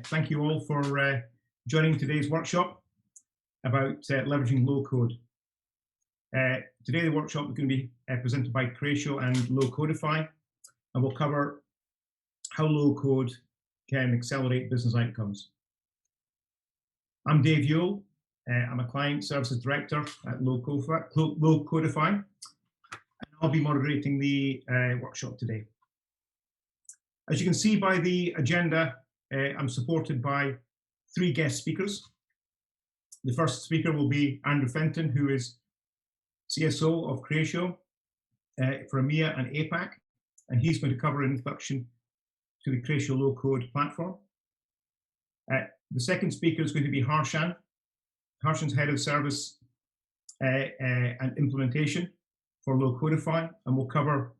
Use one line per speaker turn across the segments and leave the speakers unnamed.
Thank you all for joining today's workshop about leveraging low code. Today the workshop is going to be presented by Creatio and Low Codify, and we'll cover how low code can accelerate business outcomes. I'm Dave Yule. I'm a Client Services Director at Low Codify, and I'll be moderating the workshop today. As you can see by the agenda, I'm supported by 3 guest speakers. The first speaker will be Andrew Fenton, who is CSO of Creatio for EMEA and APAC, and he's going to cover an introduction to the Creatio low code platform. The second speaker is going to be Harshan. Harshan's Head of Service and Implementation for Low Codify, and we'll cover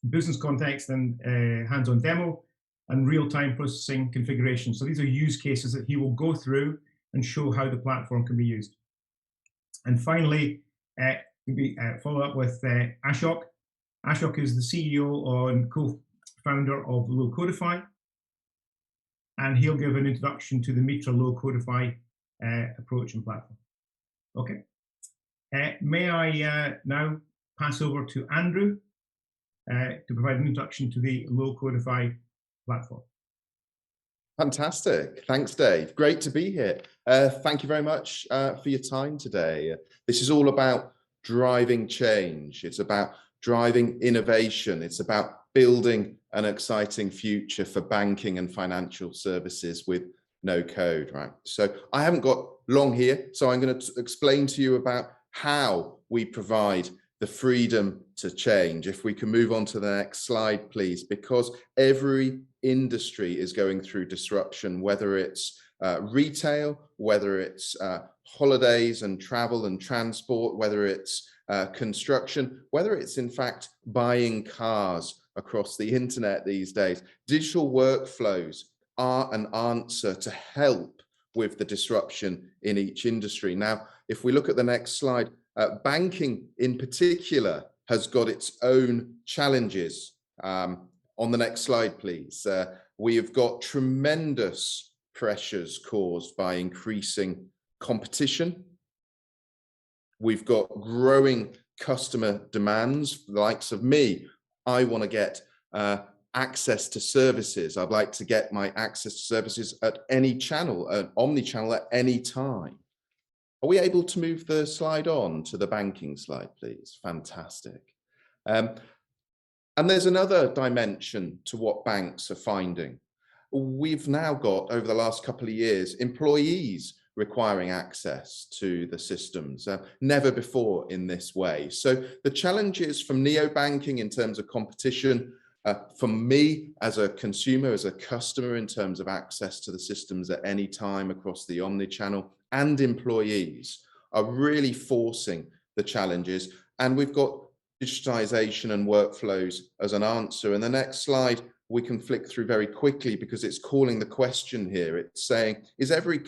business context and hands-on demo and real-time processing configuration. So these are use cases that he will go through and show how the platform can be used. And finally, we follow up with Ashok. Ashok is the CEO and co-founder of Low Codify, and he'll give an introduction to the Mitra Low Codify approach and platform. Okay. May I now pass over to Andrew to provide an introduction to the Low Codify platform.
Fantastic. Thanks, Dave. Great to be here. Thank you very much for your time today. This is all about driving change. It's about driving innovation. It's about building an exciting future for banking and financial services with no code, right? So I haven't got long here, so I'm going to explain to you about how we provide the freedom to change. If we can move on to the next slide, please, because every industry is going through disruption, whether it's retail, whether it's holidays and travel and transport, whether it's construction, whether it's in fact buying cars across the internet these days. Digital workflows are an answer to help with the disruption in each industry. Now, if we look at the next slide, banking in particular has got its own challenges. On the next slide, please. We have got tremendous pressures caused by increasing competition. We've got growing customer demands. The likes of me, I want to get access to services. I'd like to get my access to services at any channel, an omni-channel at any time. Are we able to move the slide on to the banking slide, please? Fantastic. And there's another dimension to what banks are finding. We've now got, over the last couple of years, employees requiring access to the systems, never before in this way. So the challenges from neobanking in terms of competition, for me as a consumer, as a customer in terms of access to the systems at any time across the omni-channel, and employees are really forcing the challenges. And we've got digitization and workflows as an answer. And the next slide, we can flick through very quickly because it's calling the question here. It's saying, is every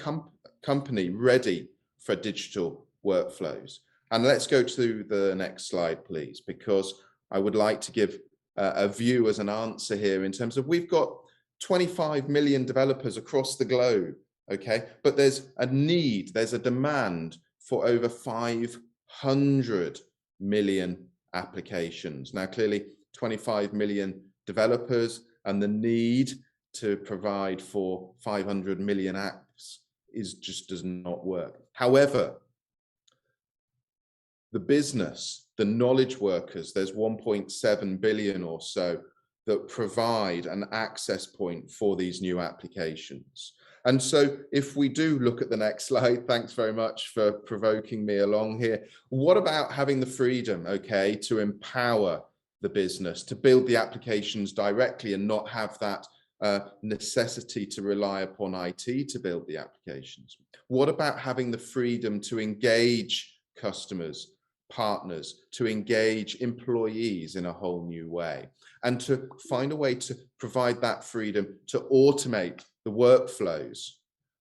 company ready for digital workflows? And let's go to the next slide, please, because I would like to give a view as an answer here in terms of we've got 25 million developers across the globe, okay? But there's a need, there's a demand for over 500 million applications. Now, clearly 25 million developers and the need to provide for 500 million apps just does not work. However, the business, the knowledge workers, there's 1.7 billion or so that provide an access point for these new applications. And so if we do look at the next slide, thanks very much for provoking me along here. What about having the freedom, okay, to empower the business, to build the applications directly and not have that necessity to rely upon IT to build the applications? What about having the freedom to engage customers, partners, to engage employees in a whole new way, and to find a way to provide that freedom to automate the workflows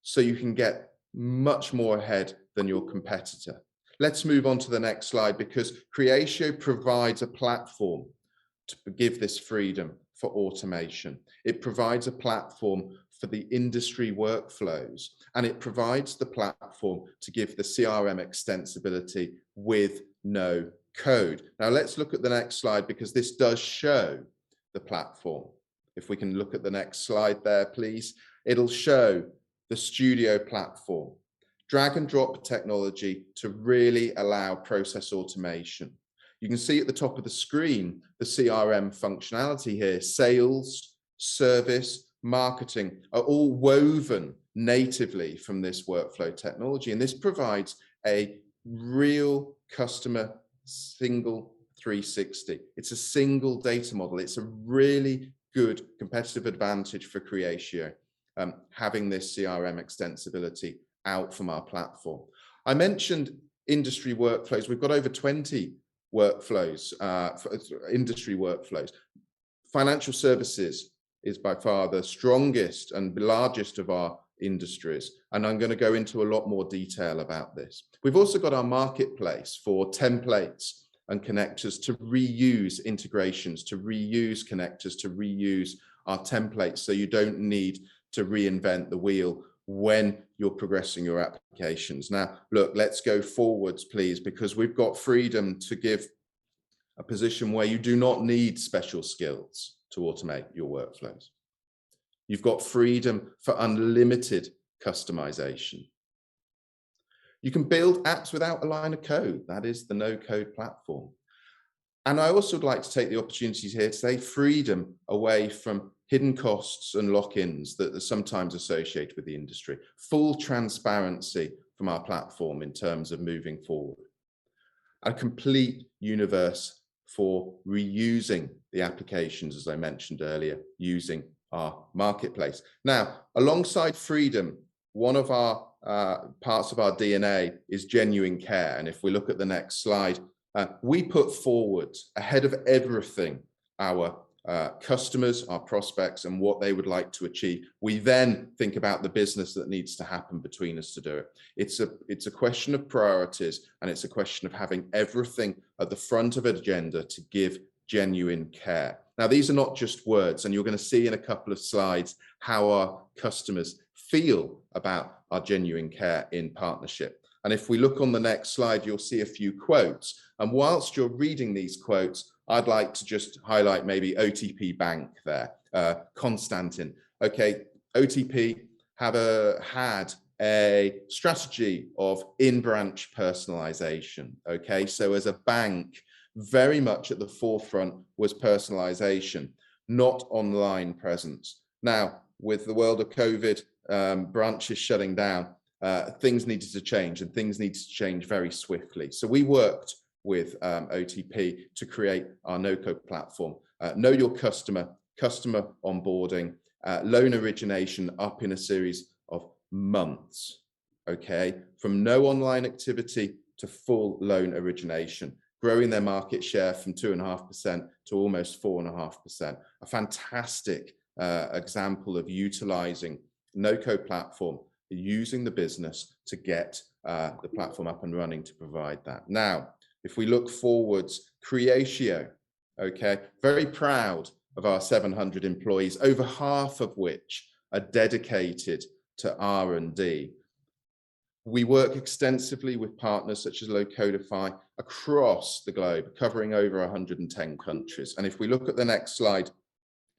so you can get much more ahead than your competitor? Let's move on to the next slide, because Creatio provides a platform to give this freedom for automation. It provides a platform for the industry workflows, and it provides the platform to give the CRM extensibility with no code. Now let's look at the next slide, because this does show the platform. If we can look at the next slide there, please. It'll show the Studio platform, drag and drop technology to really allow process automation. You can see at the top of the screen, the CRM functionality here. Sales, service, marketing are all woven natively from this workflow technology. And this provides a real customer single 360. It's a single data model. It's a really good competitive advantage for Creatio, having this CRM extensibility out from our platform. I mentioned industry workflows. We've got over 20 workflows, industry workflows. Financial services is by far the strongest and largest of our industries, and I'm going to go into a lot more detail about this. We've also got our marketplace for templates and connectors to reuse integrations, to reuse connectors, to reuse our templates, so you don't need to reinvent the wheel when you're progressing your applications. Now, look, let's go forwards, please, because we've got freedom to give a position where you do not need special skills to automate your workflows. You've got freedom for unlimited customization. You can build apps without a line of code. That is the no-code platform. And I also would like to take the opportunities here to say freedom away from hidden costs and lock-ins that are sometimes associated with the industry. Full transparency from our platform in terms of moving forward. A complete universe for reusing the applications, as I mentioned earlier, using our marketplace. Now, alongside freedom, one of our parts of our DNA is genuine care. And if we look at the next slide, we put forward ahead of everything our customers, our prospects, and what they would like to achieve. We then think about the business that needs to happen between us to do it. It's a question of priorities, and it's a question of having everything at the front of an agenda to give genuine care. Now, these are not just words, and you're going to see in a couple of slides how our customers feel about our genuine care in partnership. And if we look on the next slide, you'll see a few quotes. And whilst you're reading these quotes, I'd like to just highlight maybe OTP Bank there, Konstantin. Okay, OTP had a strategy of in-branch personalization. Okay, so as a bank, very much at the forefront was personalization, not online presence. Now, with the world of COVID, branches shutting down, things needed to change, and things needed to change very swiftly. So we worked with OTP to create our no-code platform. Know your customer, customer onboarding, loan origination up in a series of months, okay? From no online activity to full loan origination, growing their market share from 2.5% to almost 4.5%. A fantastic example of utilizing no-code platform, using the business to get the platform up and running to provide that. Now, if we look forwards, Creatio, okay, very proud of our 700 employees, over half of which are dedicated to R&D. We work extensively with partners such as Locodify across the globe, covering over 110 countries. And if we look at the next slide,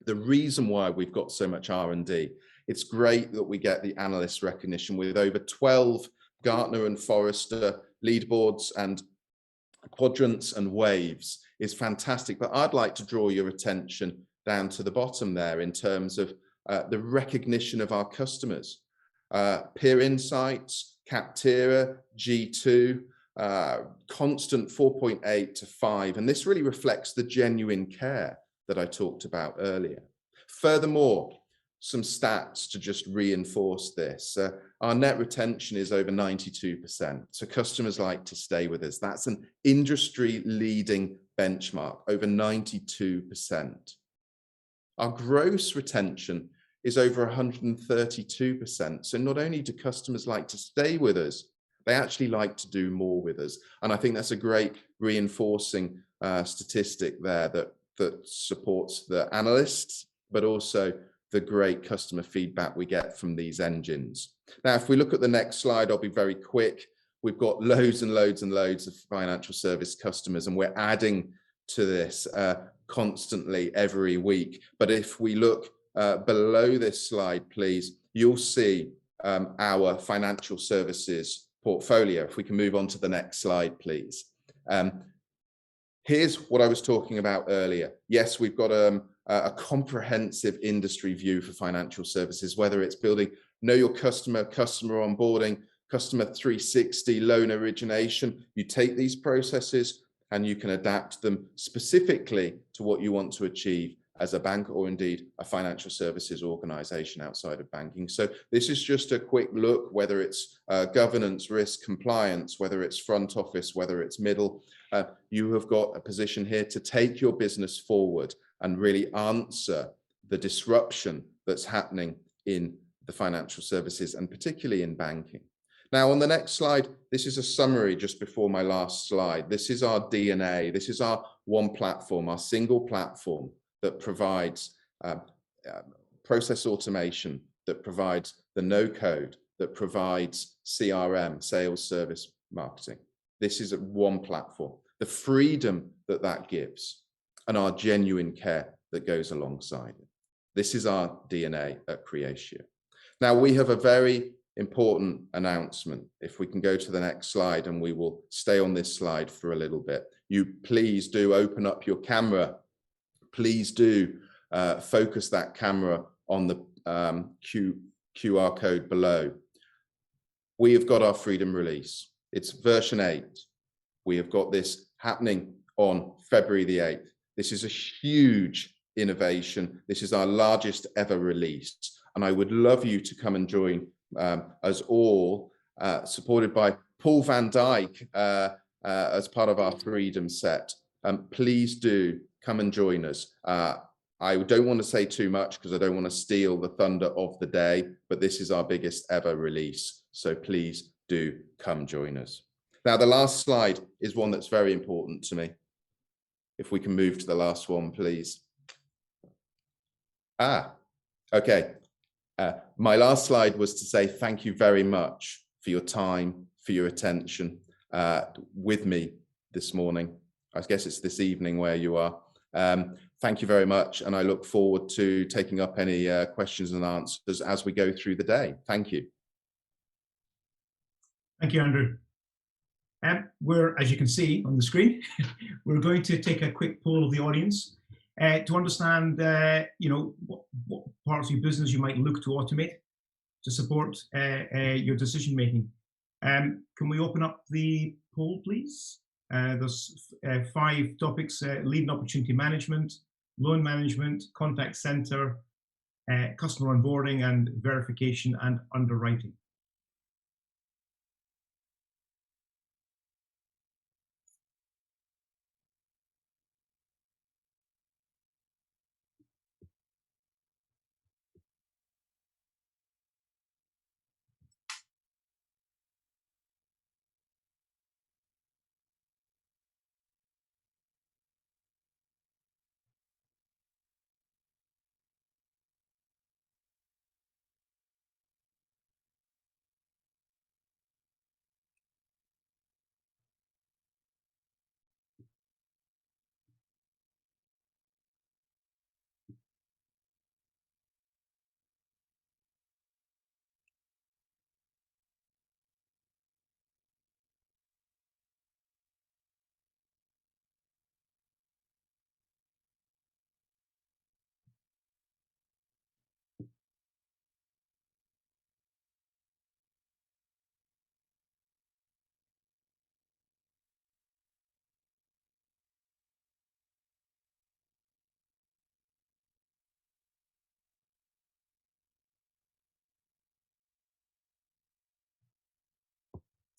the reason why we've got so much R&D, it's great that we get the analyst recognition with over 12 Gartner and Forrester leaderboards and quadrants and waves is fantastic. But I'd like to draw your attention down to the bottom there in terms of the recognition of our customers. Peer Insights, Captera, G2, constant 4.8 to 5. And this really reflects the genuine care that I talked about earlier. Furthermore, some stats to just reinforce this. Our net retention is over 92%. So customers like to stay with us. That's an industry-leading benchmark, over 92%. Our gross retention is over 132%. So not only do customers like to stay with us, they actually like to do more with us. And I think that's a great reinforcing statistic there that supports the analysts, but also the great customer feedback we get from these engines. Now, if we look at the next slide, I'll be very quick. We've got loads and loads and loads of financial service customers, and we're adding to this constantly every week. But if we look below this slide, please, you'll see our financial services portfolio. If we can move on to the next slide, please. Here's what I was talking about earlier. Yes, we've got a comprehensive industry view for financial services, whether it's building know your customer, customer onboarding, customer 360, loan origination. You take these processes and you can adapt them specifically to what you want to achieve as a bank, or indeed a financial services organization outside of banking. So this is just a quick look, whether it's governance, risk, compliance, whether it's front office, whether it's middle. You have got a position here to take your business forward and really answer the disruption that's happening in the financial services and particularly in banking. Now, on the next slide, this is a summary just before my last slide. This is our DNA. This is our one platform, our single platform that provides process automation, that provides the no code, that provides CRM, sales, service, marketing. This is one platform. The freedom that that gives and our genuine care that goes alongside it. This is our DNA at Creatio. Now, we have a very important announcement. If we can go to the next slide, and we will stay on this slide for a little bit. You please do open up your camera. Please do focus that camera on the QR code below. We have got our Freedom release. It's version 8. We have got this happening on February the 8th. This is a huge innovation. This is our largest ever release. And I would love you to come and join us all, supported by Paul van Dyk as part of our Freedom set. Please do come and join us. I don't want to say too much because I don't want to steal the thunder of the day, but this is our biggest ever release. So please do come join us. Now, the last slide is one that's very important to me. If we can move to the last one, please. Okay. My last slide was to say thank you very much for your time, for your attention with me this morning. I guess it's this evening where you are. Thank you very much. And I look forward to taking up any questions and answers as we go through the day. Thank you.
Thank you, Andrew. We're, as you can see on the screen, we're going to take a quick poll of the audience to understand, what parts of your business you might look to automate to support your decision making. Can we open up the poll, please? There's 5 topics: lead and opportunity management, loan management, contact center, customer onboarding, and verification and underwriting.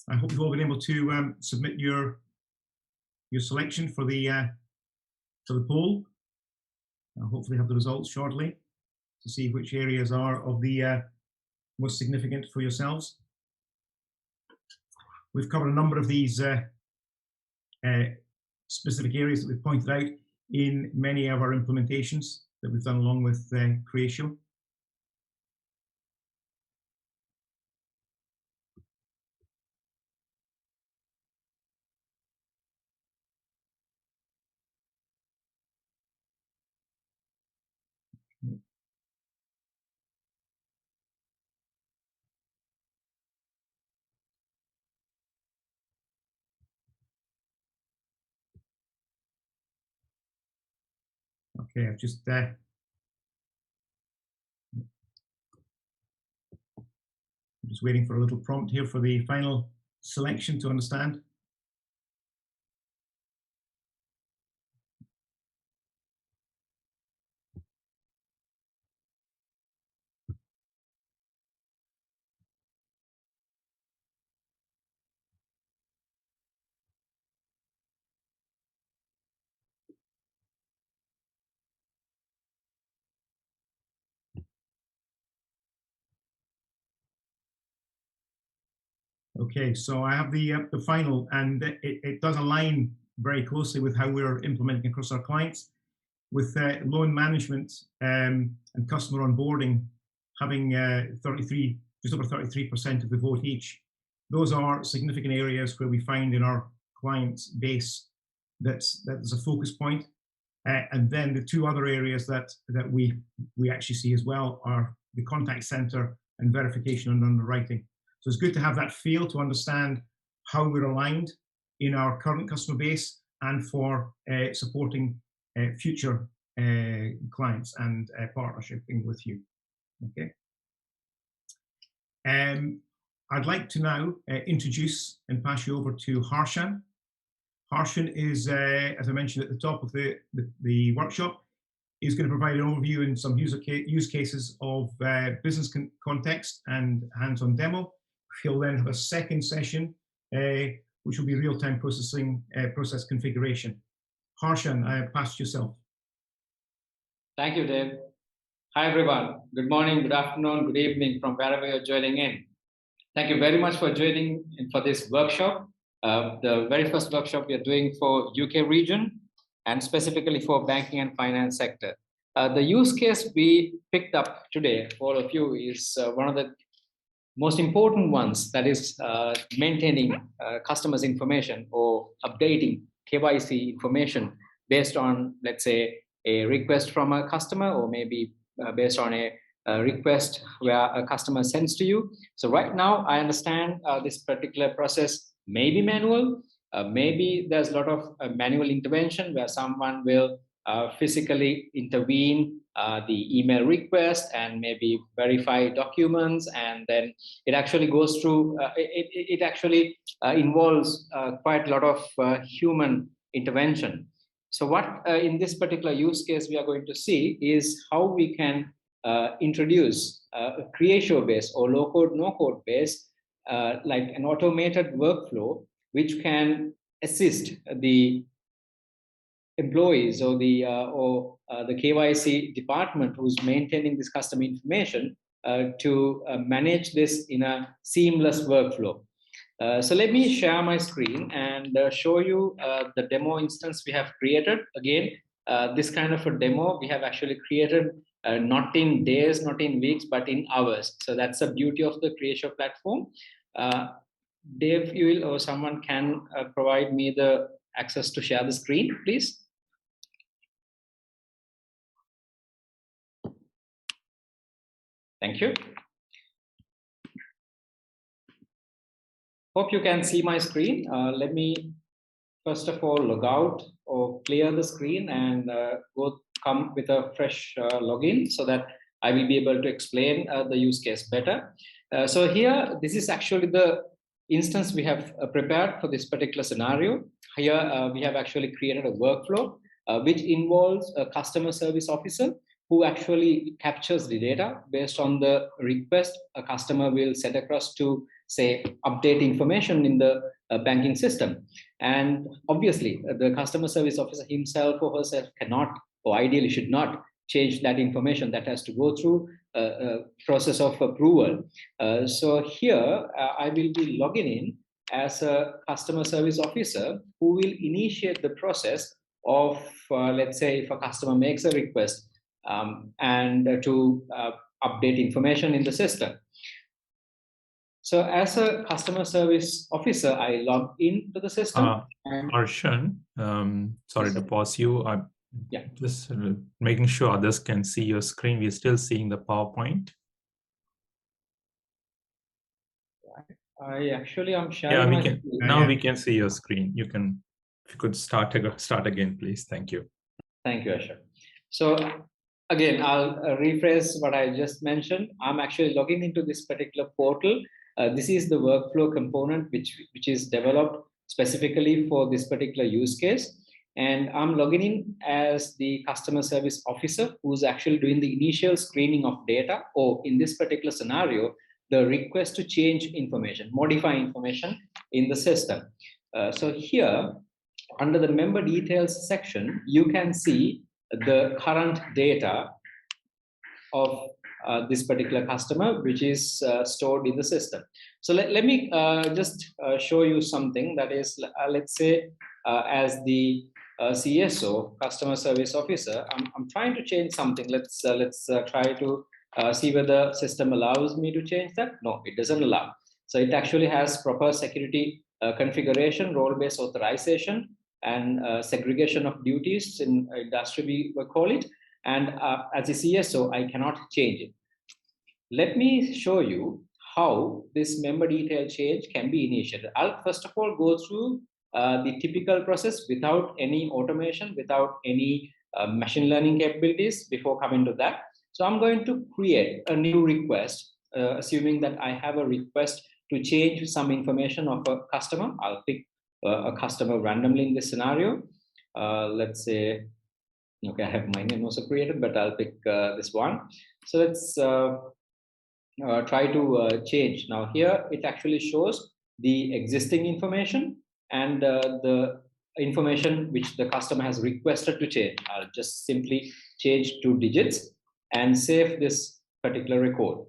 I hope you've all been able to submit your selection for the poll. I'll hopefully have the results shortly to see which areas are of the most significant for yourselves. We've covered a number of these specific areas that we've pointed out in many of our implementations that we've done along with Creatio. Okay, I've just I'm just waiting for a little prompt here for the final selection to understand. Okay, so I have the final, and it does align very closely with how we're implementing across our clients, with loan management and customer onboarding having 33, just over 33% of the vote each. Those are significant areas where we find in our client base that's a focus point. And then the two other areas that we actually see as well are the contact center and verification and underwriting. So it's good to have that feel to understand how we're aligned in our current customer base and for supporting future clients and partnershiping with you. Okay. I'd like to now introduce and pass you over to Harshan. Harshan is, as I mentioned at the top of the workshop, is going to provide an overview and some use cases of business context and hands-on demo. He'll then have a second session, which will be real-time process configuration. Harshan, I pass to yourself.
Thank you, Dave. Hi, everyone. Good morning, good afternoon, good evening from wherever you're joining in. Thank you very much for joining in for this workshop. The very first workshop we are doing for UK region and specifically for banking and finance sector. The use case we picked up today for all of you is one of the most important ones, that is maintaining customers' information or updating KYC information based on, let's say, a request from a customer, or maybe based on a request where a customer sends to you. So right now, I understand this particular process may be manual. Maybe there's a lot of manual intervention where someone will physically intervene the email request and maybe verify documents, and then it actually goes through, it actually involves quite a lot of human intervention. So what in this particular use case we are going to see is how we can introduce a Creatio-based or low-code, no-code based, like an automated workflow, which can assist the employees or the KYC department who's maintaining this customer information to manage this in a seamless workflow. So let me share my screen and show you the demo instance we have created. Again, this kind of a demo we have actually created not in days, not in weeks, but in hours. So that's the beauty of the Creatio platform. Dave, you will, or someone can provide me the access to share the screen, please. Thank you. Hope you can see my screen. Let me first of all log out or clear the screen and come with a fresh login so that I will be able to explain the use case better. So here, this is actually the instance we have prepared for this particular scenario. Here, we have actually created a workflow which involves a customer service officer who actually captures the data based on the request a customer will send across to, say, update information in the banking system. And obviously, the customer service officer himself or herself cannot, or ideally should not, change that information. That has to go through a process of approval. So here, I will be logging in as a customer service officer who will initiate the process of, let's say, if a customer makes a request and to update information in the system. So as a customer service officer, I log into the system.
Harshan, sorry to pause you. I'm just making sure others can see your screen. We're still seeing the PowerPoint.
I actually am sharing.
Yeah, we can. Now we can see your screen. You can, if you could start again, please. Thank you.
Thank you, Asha. So again, I'll rephrase what I just mentioned. I'm actually logging into this particular portal. This is the workflow component which is developed specifically for this particular use case. And I'm logging in as the customer service officer who's actually doing the initial screening of data, or in this particular scenario, the request to change information, modify information in the system. So here, under the member details section, you can see the current data of this particular customer, which is stored in the system. So let me just show you something. That is, let's say, as the CSO, customer service officer, I'm trying to change something. Let's try to see whether system allows me to change that. No, it doesn't allow. So it actually has proper security configuration, role-based authorization, and segregation of duties in industry, we call it. And as a CSO, I cannot change it. Let me show you how this member detail change can be initiated. I'll first of all go through the typical process without any automation, without any machine learning capabilities before coming to that. So I'm going to create a new request, assuming that I have a request to change some information of a customer. I'll pick a customer randomly in this scenario. Let's say, okay, I have my name also created, but I'll pick this one. So let's try to change. Now here, it actually shows the existing information and the information which the customer has requested to change. I'll just simply change 2 digits and save this particular record.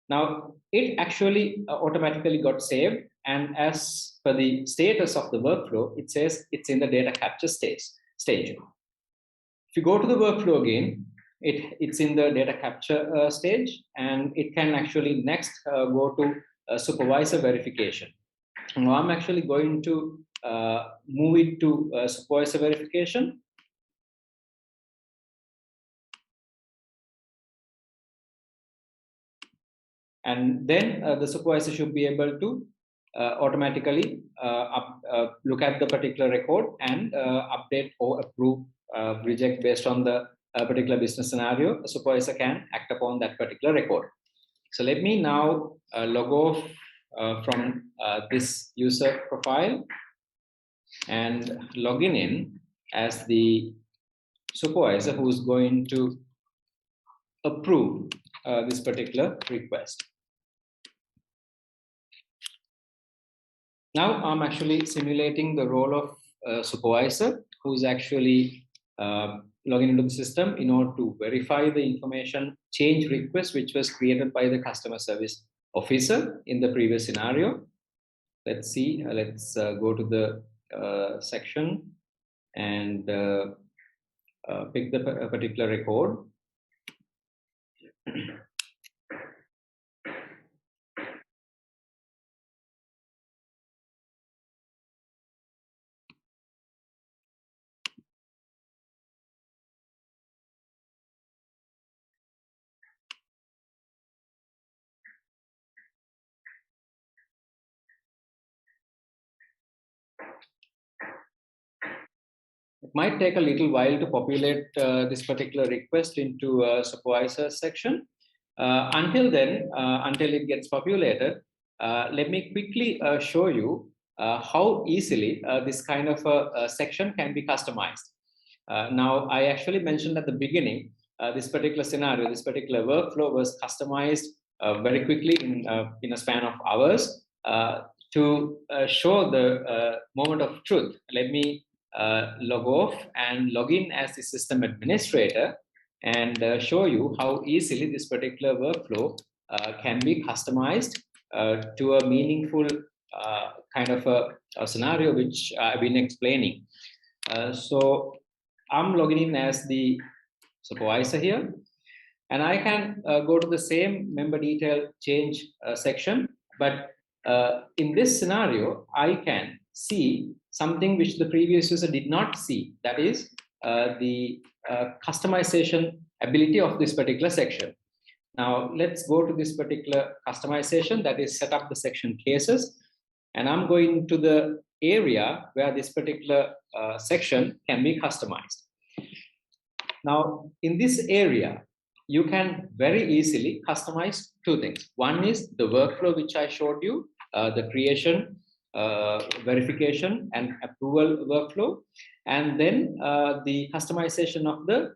Now, it actually automatically got saved. And as per the status of the workflow, it says it's in the data capture stage. If you go to the workflow again, it's in the data capture stage, and it can actually next go to supervisor verification. Now I'm actually going to move it to supervisor verification. And then the supervisor should be able to automatically look at the particular record and update or approve, reject based on the particular business scenario. The supervisor can act upon that particular record. So let me now log off from this user profile and log in as the supervisor who is going to approve this particular request. Now I'm actually simulating the role of a supervisor who's actually logging into the system in order to verify the information change request which was created by the customer service officer in the previous scenario. Let's see, let's go to the section and pick the particular record. It might take a little while to populate this particular request into a supervisor section. Until then, until it gets populated, let me quickly show you how easily this kind of a section can be customized. Now, I actually mentioned at the beginning, this particular scenario, this particular workflow was customized very quickly in a span of hours. To show the moment of truth, let me log off and log in as the system administrator and show you how easily this particular workflow can be customized to a meaningful kind of a scenario which I've been explaining. So I'm logging in as the supervisor here, and I can go to the same member detail change section, but in this scenario, I can see something which the previous user did not see. That is the customization ability of this particular section. Now let's go to this particular customization, that is set up the section cases. And I'm going to the area where this particular section can be customized. Now, in this area, you can very easily customize two things. One is the workflow, which I showed you, the creation, verification, and approval workflow, and then the customization of the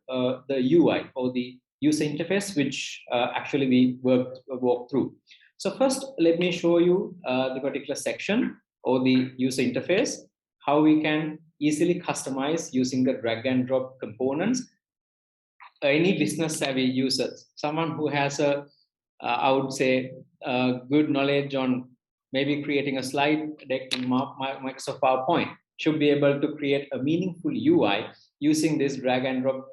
UI, or the user interface, which actually we walk through. So first, let me show you the particular section or the user interface, how we can easily customize using the drag and drop components. Any business savvy users, someone who has I would say, good knowledge on maybe creating a slide deck in Microsoft PowerPoint, should be able to create a meaningful UI using this drag and drop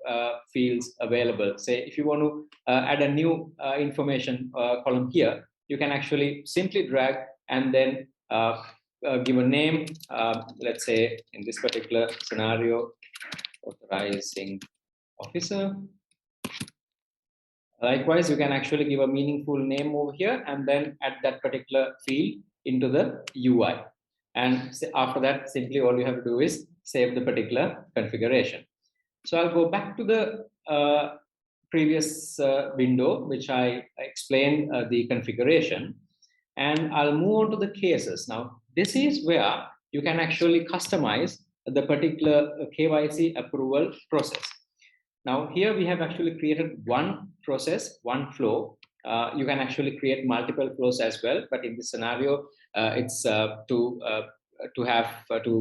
fields available. Say, if you want to add a new information column here, you can actually simply drag and then give a name. Let's say in this particular scenario, authorizing officer. Likewise, you can actually give a meaningful name over here and then add that particular field into the UI. And after that, simply all you have to do is save the particular configuration. So I'll go back to the previous window, which I explained the configuration, and I'll move on to the cases. Now, this is where you can actually customize the particular KYC approval process. Now, here we have actually created one process, one flow. You can actually create multiple flows as well, but in this scenario, it's to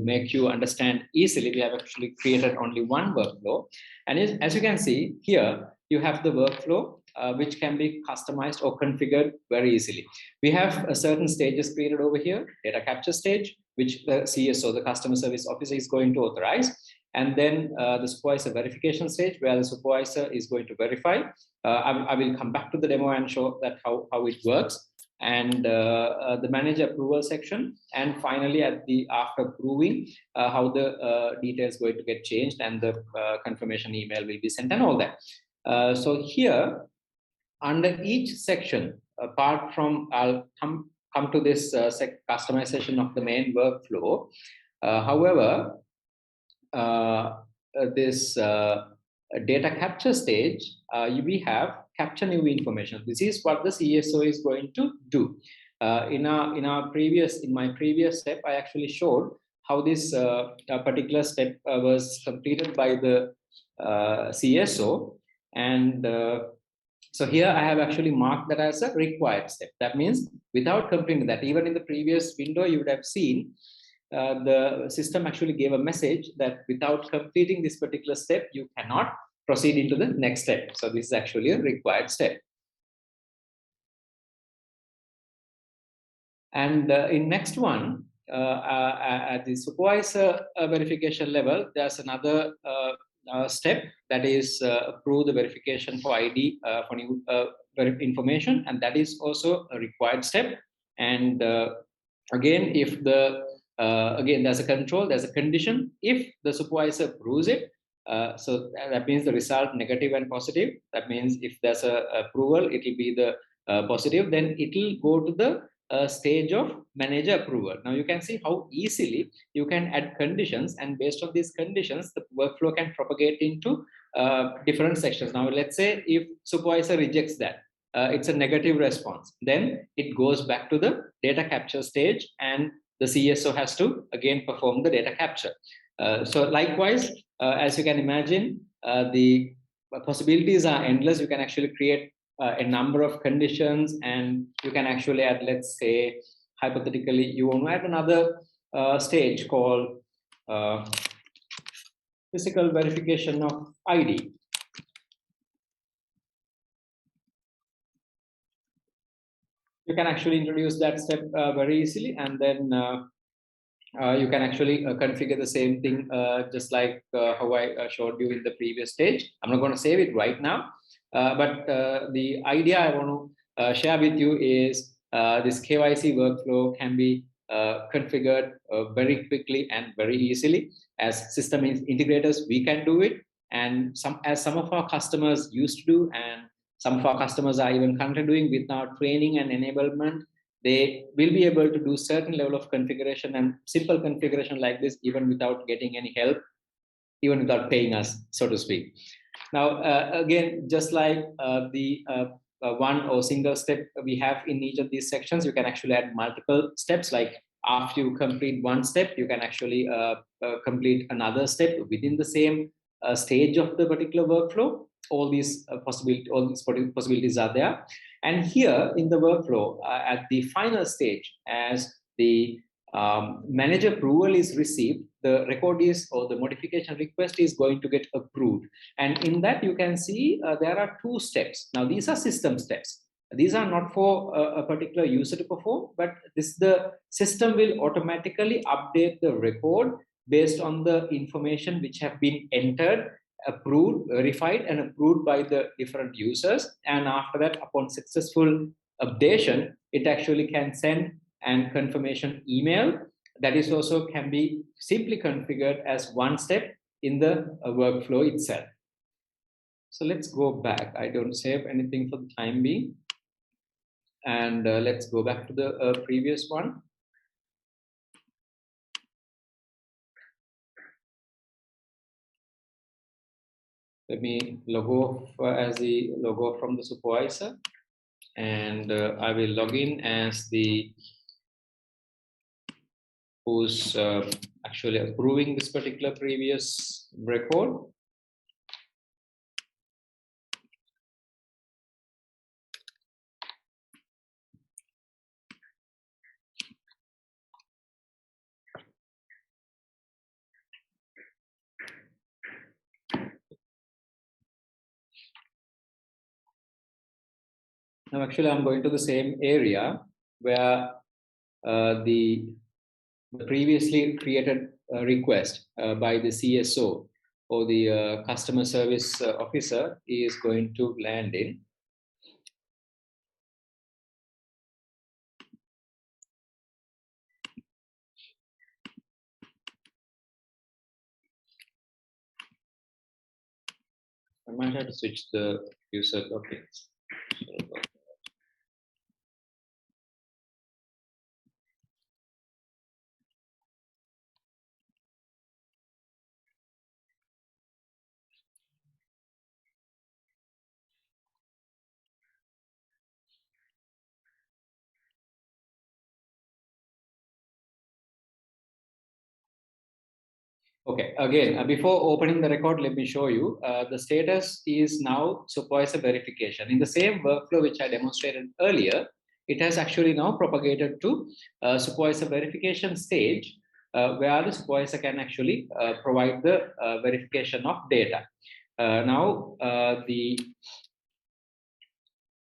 make you understand easily, we have actually created only one workflow. And as you can see here, you have the workflow which can be customized or configured very easily. We have certain stages created over here: data capture stage, which the CSO, the customer service officer, is going to authorize. And then the supervisor verification stage, where the supervisor is going to verify. I will come back to the demo and show that how it works. And the manager approval section. And finally, after approving, how the details going to get changed and the confirmation email will be sent and all that. So here, under each section, apart from, I'll come to this customization of the main workflow. However, this data capture stage, we have capture new information. This is what the CSO is going to do. In my previous step, I actually showed how this particular step was completed by the CSO, and so here I have actually marked that as a required step. That means without completing that, even in the previous window, you would have seen the system actually gave a message that without completing this particular step, you cannot proceed into the next step. So this is actually a required step. And in next one, at the supervisor verification level, there's another step, that is approve the verification for ID for new information, and that is also a required step. And again, if the again, there's a control, there's a condition. If the supervisor approves it, so that means the result negative and positive. That means if there's a approval, it will be the positive. Then it will go to the stage of manager approval. Now you can see how easily you can add conditions, and based on these conditions, the workflow can propagate into different sections. Now let's say if supervisor rejects that, it's a negative response. Then it goes back to the data capture stage, and the CSO has to again perform the data capture. So likewise, as you can imagine, the possibilities are endless. You can actually create a number of conditions, and you can actually add, let's say, hypothetically, you want to add another stage called physical verification of ID. You can actually introduce that step very easily, and then you can actually configure the same thing just like how I showed you in the previous stage. I'm not going to save it right now, but the idea I want to share with you is this KYC workflow can be configured very quickly and very easily. As system integrators, we can do it, and some of our customers used to do, and some of our customers are even currently doing with our training and enablement. They will be able to do certain level of configuration and simple configuration like this, even without getting any help, even without paying us, so to speak. Now, again, just like the one or single step we have in each of these sections, you can actually add multiple steps. Like after you complete one step, you can actually complete another step within the same stage of the particular workflow. All these possibilities are there. And here in the workflow, at the final stage, as the manager approval is received, the record is, or the modification request is going to get approved. And in that, you can see there are two steps. Now, these are system steps. These are not for a particular user to perform, but the system will automatically update the record based on the information which have been entered, approved, verified, and approved by the different users. And after that, upon successful updation, it actually can send an confirmation email that is also can be simply configured as one step in the workflow itself. So let's go back. I don't save anything for the time being. And let's go back to the previous one. Let me log off as the logo from the supervisor. And I will log in as the who's actually approving this particular previous record. Now, actually, I'm going to the same area where the previously created request by the CSO or the customer service officer is going to land in. I might have to switch the user topics. Okay, again, before opening the record, let me show you the status is now supervisor verification. In the same workflow which I demonstrated earlier, it has actually now propagated to supervisor verification stage where the supervisor can actually provide the verification of data. Now, the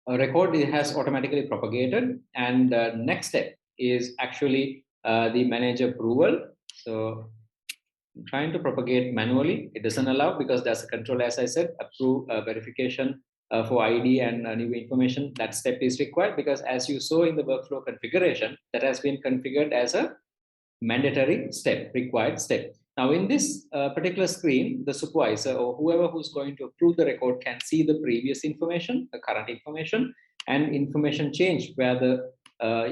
record has automatically propagated, and next step is actually the manager approval. So I'm trying to propagate manually. It doesn't allow because there's a control, as I said, approve verification for ID and new information. That step is required because as you saw in the workflow configuration, that has been configured as a mandatory step, required step. Now in this particular screen, the supervisor or whoever who's going to approve the record can see the previous information, the current information, and information change where the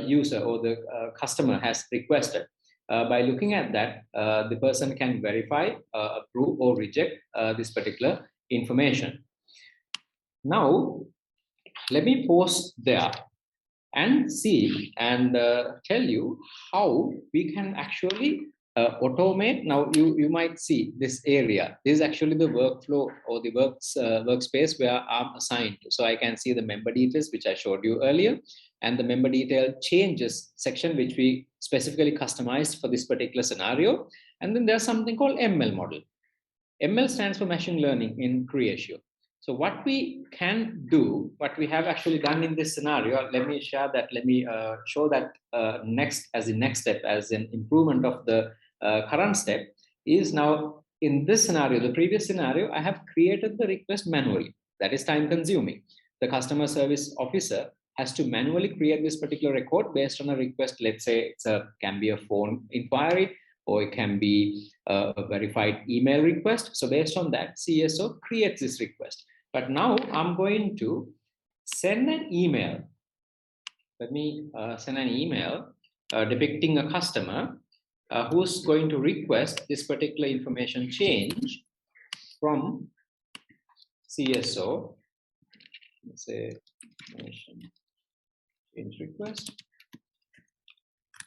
user or the customer has requested. By looking at that, the person can verify, approve, or reject this particular information. Now, let me pause there and see and tell you how we can actually automate. Now, you might see this area. This is actually the workflow or the workspace where I'm assigned to. So I can see the member details, which I showed you earlier, and the member detail changes section, which we specifically customized for this particular scenario. And then there's something called ML model. ML stands for machine learning in Creatio. So what we can do, what we have actually done in this scenario, let me share that, let me show that next as the next step, as an improvement of the current step, is now in this scenario, the previous scenario, I have created the request manually. That is time consuming. The customer service officer has to manually create this particular record based on a request. Let's say it's can be a phone inquiry, or it can be a verified email request. So based on that, CSO creates this request. But now I'm going to send an email. Let me send an email depicting a customer who's going to request this particular information change from CSO, let's say information change request.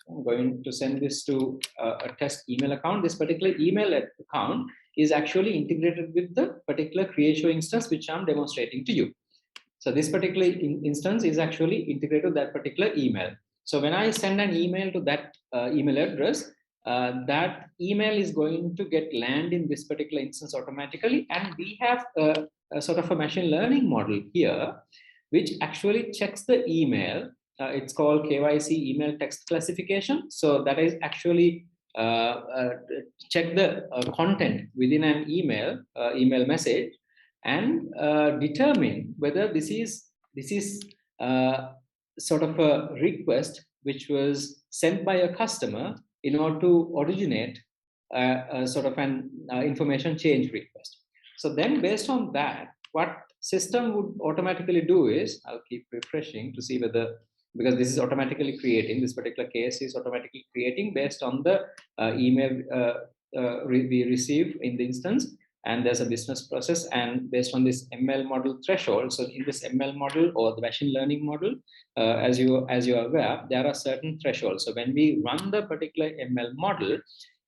I'm going to send this to a test email account. This particular email account is actually integrated with the particular Creatio instance, which I'm demonstrating to you. So this particular instance is actually integrated with that particular email. So when I send an email to that email address, that email is going to land in this particular instance automatically. And we have a sort of a machine learning model here, which actually checks the email. It's called KYC email text classification. So that is actually check the content within an email message and determine whether this is sort of a request which was sent by a customer in order to originate a sort of an information change request. So then based on that, what system would automatically do is, I'll keep refreshing to see whether, because this is automatically creating, this particular case is automatically creating based on the email we receive in the instance, and there's a business process, and based on this ML model threshold. So in this ML model or the machine learning model, as you are aware, there are certain thresholds. So when we run the particular ML model,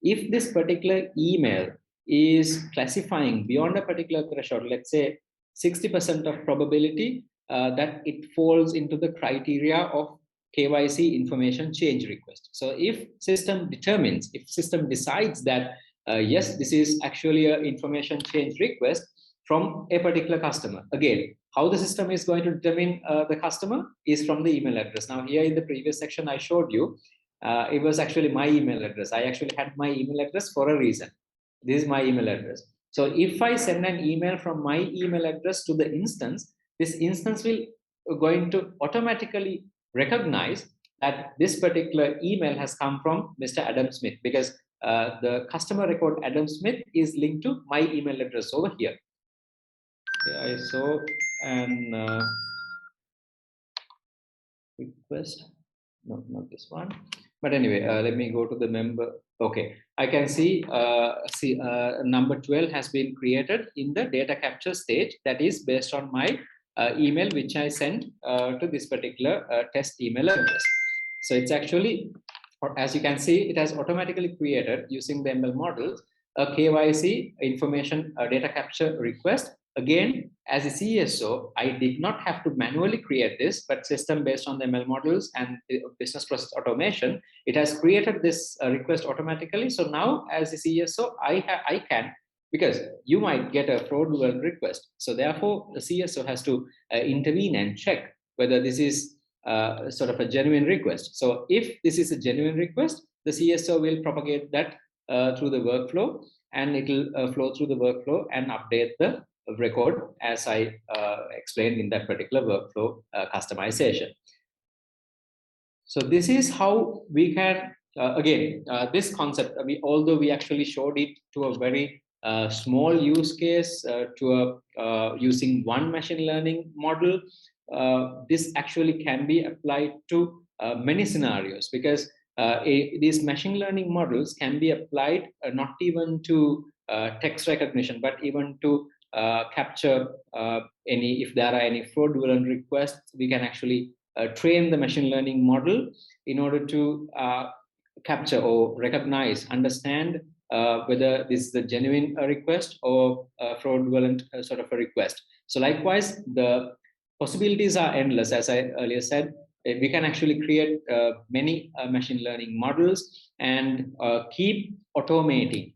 if this particular email is classifying beyond a particular threshold, let's say 60% of probability that it falls into the criteria of KYC information change request. So if system decides that yes, this is actually an information change request from a particular customer. Again, how the system is going to determine the customer is from the email address. Now here in the previous section I showed you, it was actually my email address. I actually had my email address for a reason. This is my email address. So if I send an email from my email address to the instance, this instance will going to automatically recognize that this particular email has come from Mr. Adam Smith, because the customer record Adam Smith is linked to my email address over here. Okay, I saw an request. No, not this one. But anyway, let me go to the member. Okay, I can see number 12 has been created in the data capture stage. That is based on my email which I sent to this particular test email address. So it's actually, as you can see, it has automatically created using the ML models a KYC information data capture request. Again, as a CSO, I did not have to manually create this, but system based on the ML models and business process automation, it has created this request automatically. So now as a CSO, I can, because you might get a fraudulent request. So therefore, the CSO has to intervene and check whether this is sort of a genuine request. So if this is a genuine request, the CSO will propagate that through the workflow, and it will flow through the workflow and update the record as I explained in that particular workflow customization. So this is how we can, again, this concept, although we actually showed it to a very small use case using one machine learning model, this actually can be applied to many scenarios, because these machine learning models can be applied not even to text recognition, but even to capture if there are any fraudulent requests. We can actually train the machine learning model in order to capture or recognize, understand whether this is a genuine request or a fraudulent sort of a request. So likewise, the possibilities are endless. As I earlier said, we can actually create many machine learning models and keep automating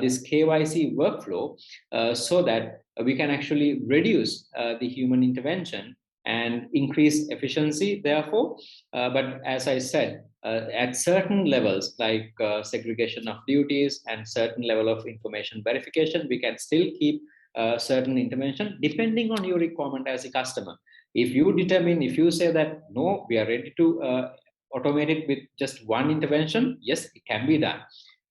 this KYC workflow so that we can actually reduce the human intervention and increase efficiency, therefore. But as I said, at certain levels, like segregation of duties and certain level of information verification, we can still keep certain intervention depending on your requirement as a customer. If you say that, no, we are ready to automate it with just one intervention, yes, it can be done.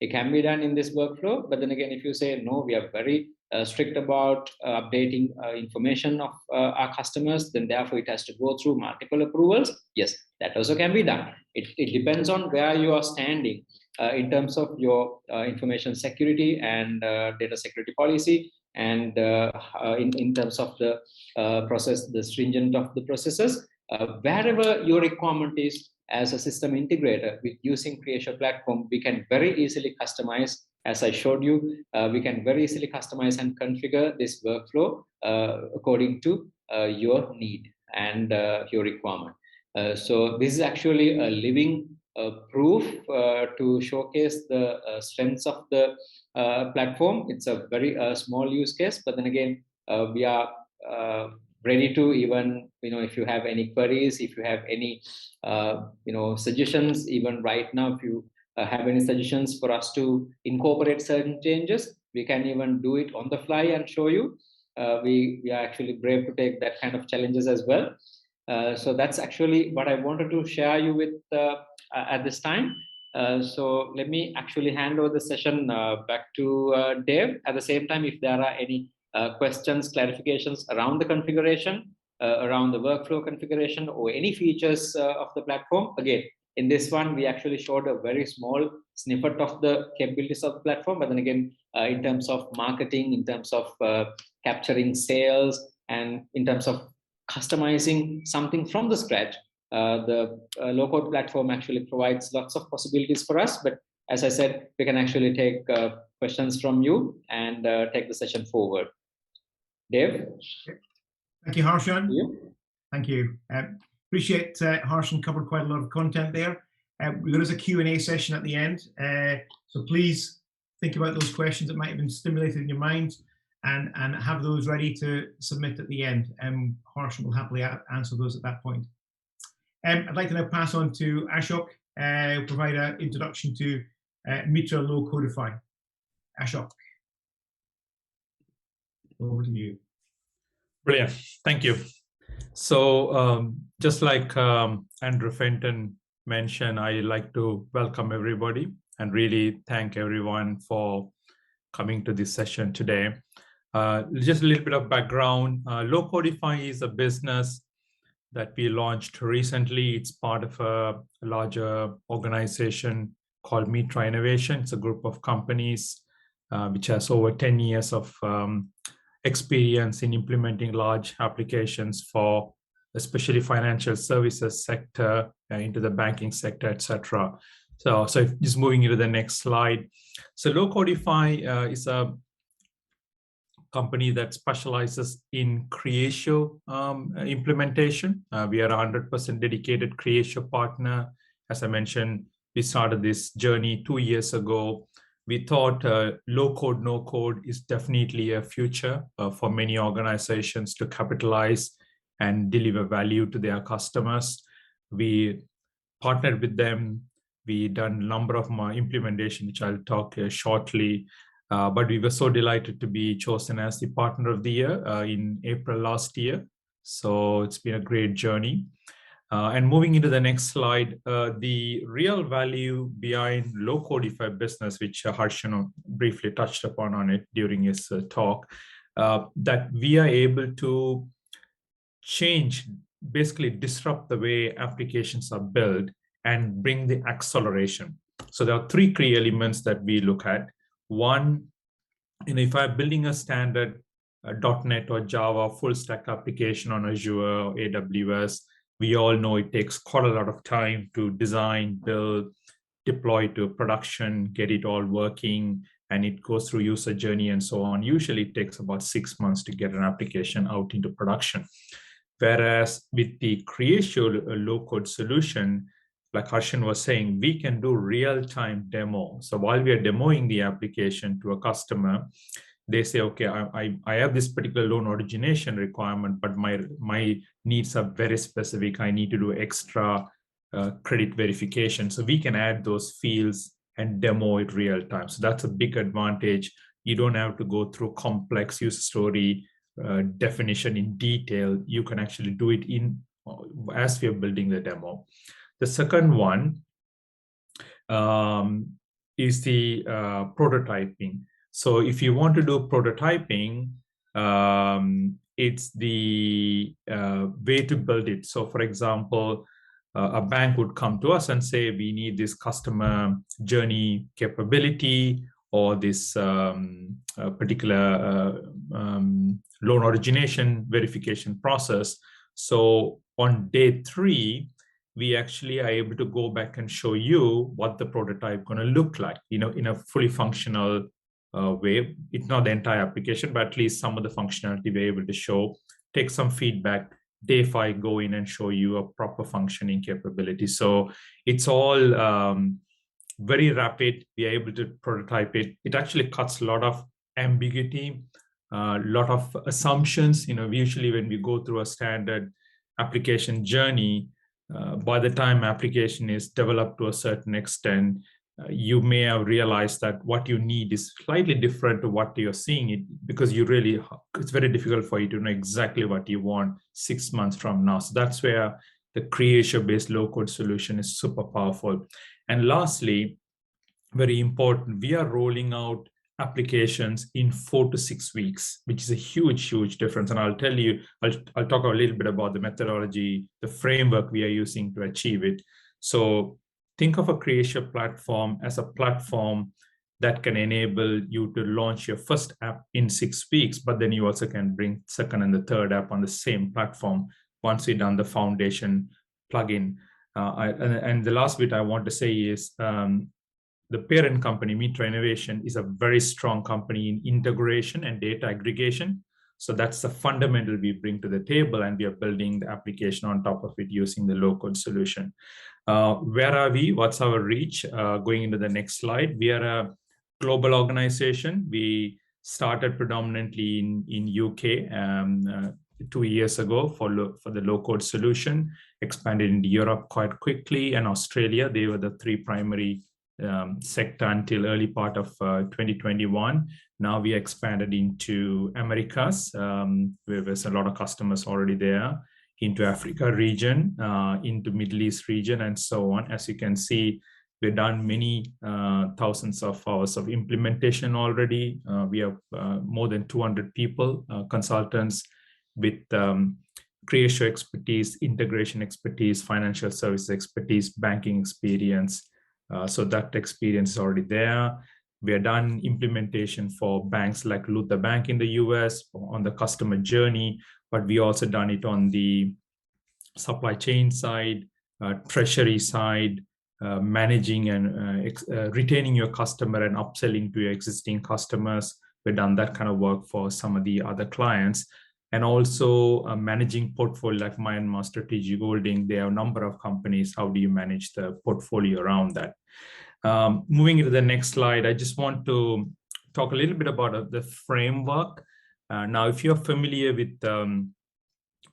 It can be done in this workflow. But then again, if you say, no, we are very strict about updating information of our customers, then therefore it has to go through multiple approvals. Yes, that also can be done. It depends on where you are standing in terms of your information security and data security policy. and in terms of the process, the stringent of the processes, wherever your requirement is as a system integrator with using Creatio platform, we can very easily customize. As I showed you, we can very easily customize and configure this workflow according to your need and your requirement. So this is actually a living proof to showcase the strengths of the platform. It's a very small use case, but then again, we are ready to even, if you have any queries, if you have any, suggestions, even right now, if you have any suggestions for us to incorporate certain changes, we can even do it on the fly and show you. We are actually brave to take that kind of challenges as well. So that's actually what I wanted to share you with at this time. So let me actually hand over the session back to Dave. At the same time, if there are any questions, clarifications around the configuration, around the workflow configuration, or any features of the platform, again, in this one, we actually showed a very small snippet of the capabilities of the platform. But then again, in terms of marketing, in terms of capturing sales, and in terms of customizing something from the scratch, the low-code platform actually provides lots of possibilities for us. But as I said, we can actually take questions from you and take the session forward. Dave?
Thank you, Harshan.
You?
Thank you. Appreciate Harshan covered quite a lot of content there. There is a Q&A session at the end, so please think about those questions that might have been stimulated in your mind, and have those ready to submit at the end. Harshan will happily answer those at that point. I'd like to now pass on to Ashok, provide an introduction to Mitra Low Codify. Ashok, over to you.
Brilliant, thank you. So just like Andrew Fenton mentioned, I like to welcome everybody and really thank everyone for coming to this session today. Just a little bit of background. Low Codify is a business that we launched recently. It's part of a larger organization called Mitra Innovation. It's a group of companies which has over 10 years of experience in implementing large applications for especially financial services sector, into the banking sector, etc. So just moving into the next slide. So Low Codify is a company that specializes in Creatio implementation. We are a 100% dedicated Creatio partner. As I mentioned, we started this journey 2 years ago. We thought low code, no code is definitely a future for many organizations to capitalize and deliver value to their customers. We partnered with them. We done a number of implementation, which I'll talk shortly. But we were so delighted to be chosen as the partner of the year in April last year. So it's been a great journey. And moving into the next slide, the real value behind Low Codify business, which Harshan briefly touched upon on it during his talk, that we are able to change, basically disrupt the way applications are built and bring the acceleration. So there are 3 key elements that we look at. One, if I'm building a standard .NET or Java full stack application on Azure or AWS, we all know it takes quite a lot of time to design, build, deploy to production, get it all working, and it goes through user journey and so on. Usually it takes about 6 months to get an application out into production. Whereas with the Creatio low-code solution, like Harshan was saying, we can do real-time demo. So while we are demoing the application to a customer, they say, okay, I have this particular loan origination requirement, but my needs are very specific. I need to do extra credit verification. So we can add those fields and demo it real time. So that's a big advantage. You don't have to go through complex user story definition in detail. You can actually do it as we are building the demo. The second one is the prototyping. So if you want to do prototyping, it's the way to build it. So for example, a bank would come to us and say, we need this customer journey capability, or this particular loan origination verification process. So on day 3, we actually are able to go back and show you what the prototype going to look like, in a fully functional way. It's not the entire application, but at least some of the functionality we're able to show, take some feedback. Day 5, go in and show you a proper functioning capability. So it's all very rapid. We are able to prototype it. It actually cuts a lot of ambiguity, a lot of assumptions. Usually when we go through a standard application journey, by the time application is developed to a certain extent, you may have realized that what you need is slightly different to what you're seeing it, because it's very difficult for you to know exactly what you want 6 months from now. So that's where the Creatio-based low-code solution is super powerful. And lastly, very important, we are rolling out applications in 4 to 6 weeks, which is a huge, huge difference. And I'll tell you, I'll talk a little bit about the methodology, the framework we are using to achieve it. So think of a Creatio platform as a platform that can enable you to launch your first app in 6 weeks, but then you also can bring second and the third app on the same platform once you've done the foundation plugin. And the last bit I want to say is, the parent company, Mitra Innovation, is a very strong company in integration and data aggregation. So that's the fundamental we bring to the table, and we are building the application on top of it using the low-code solution. Where are we? What's our reach? Going into the next slide, we are a global organization. We started predominantly in UK 2 years ago for the low-code solution, expanded into Europe quite quickly, and Australia. They were the 3 primary sector until early part of 2021. Now we expanded into Americas, where there's a lot of customers already there, into Africa region, into Middle East region, and so on. As you can see, we've done many thousands of hours of implementation already. We have more than 200 people, consultants with Creatio expertise, integration expertise, financial services expertise, banking experience. So that experience is already there. We have done implementation for banks like Luther Bank in the US on the customer journey, but we also done it on the supply chain side, treasury side, managing and retaining your customer and upselling to your existing customers. We've done that kind of work for some of the other clients. And also managing portfolio like Myanmar Strategic Holding. There are a number of companies. How do you manage the portfolio around that? Moving into the next slide, I just want to talk a little bit about the framework. Now, if you're familiar with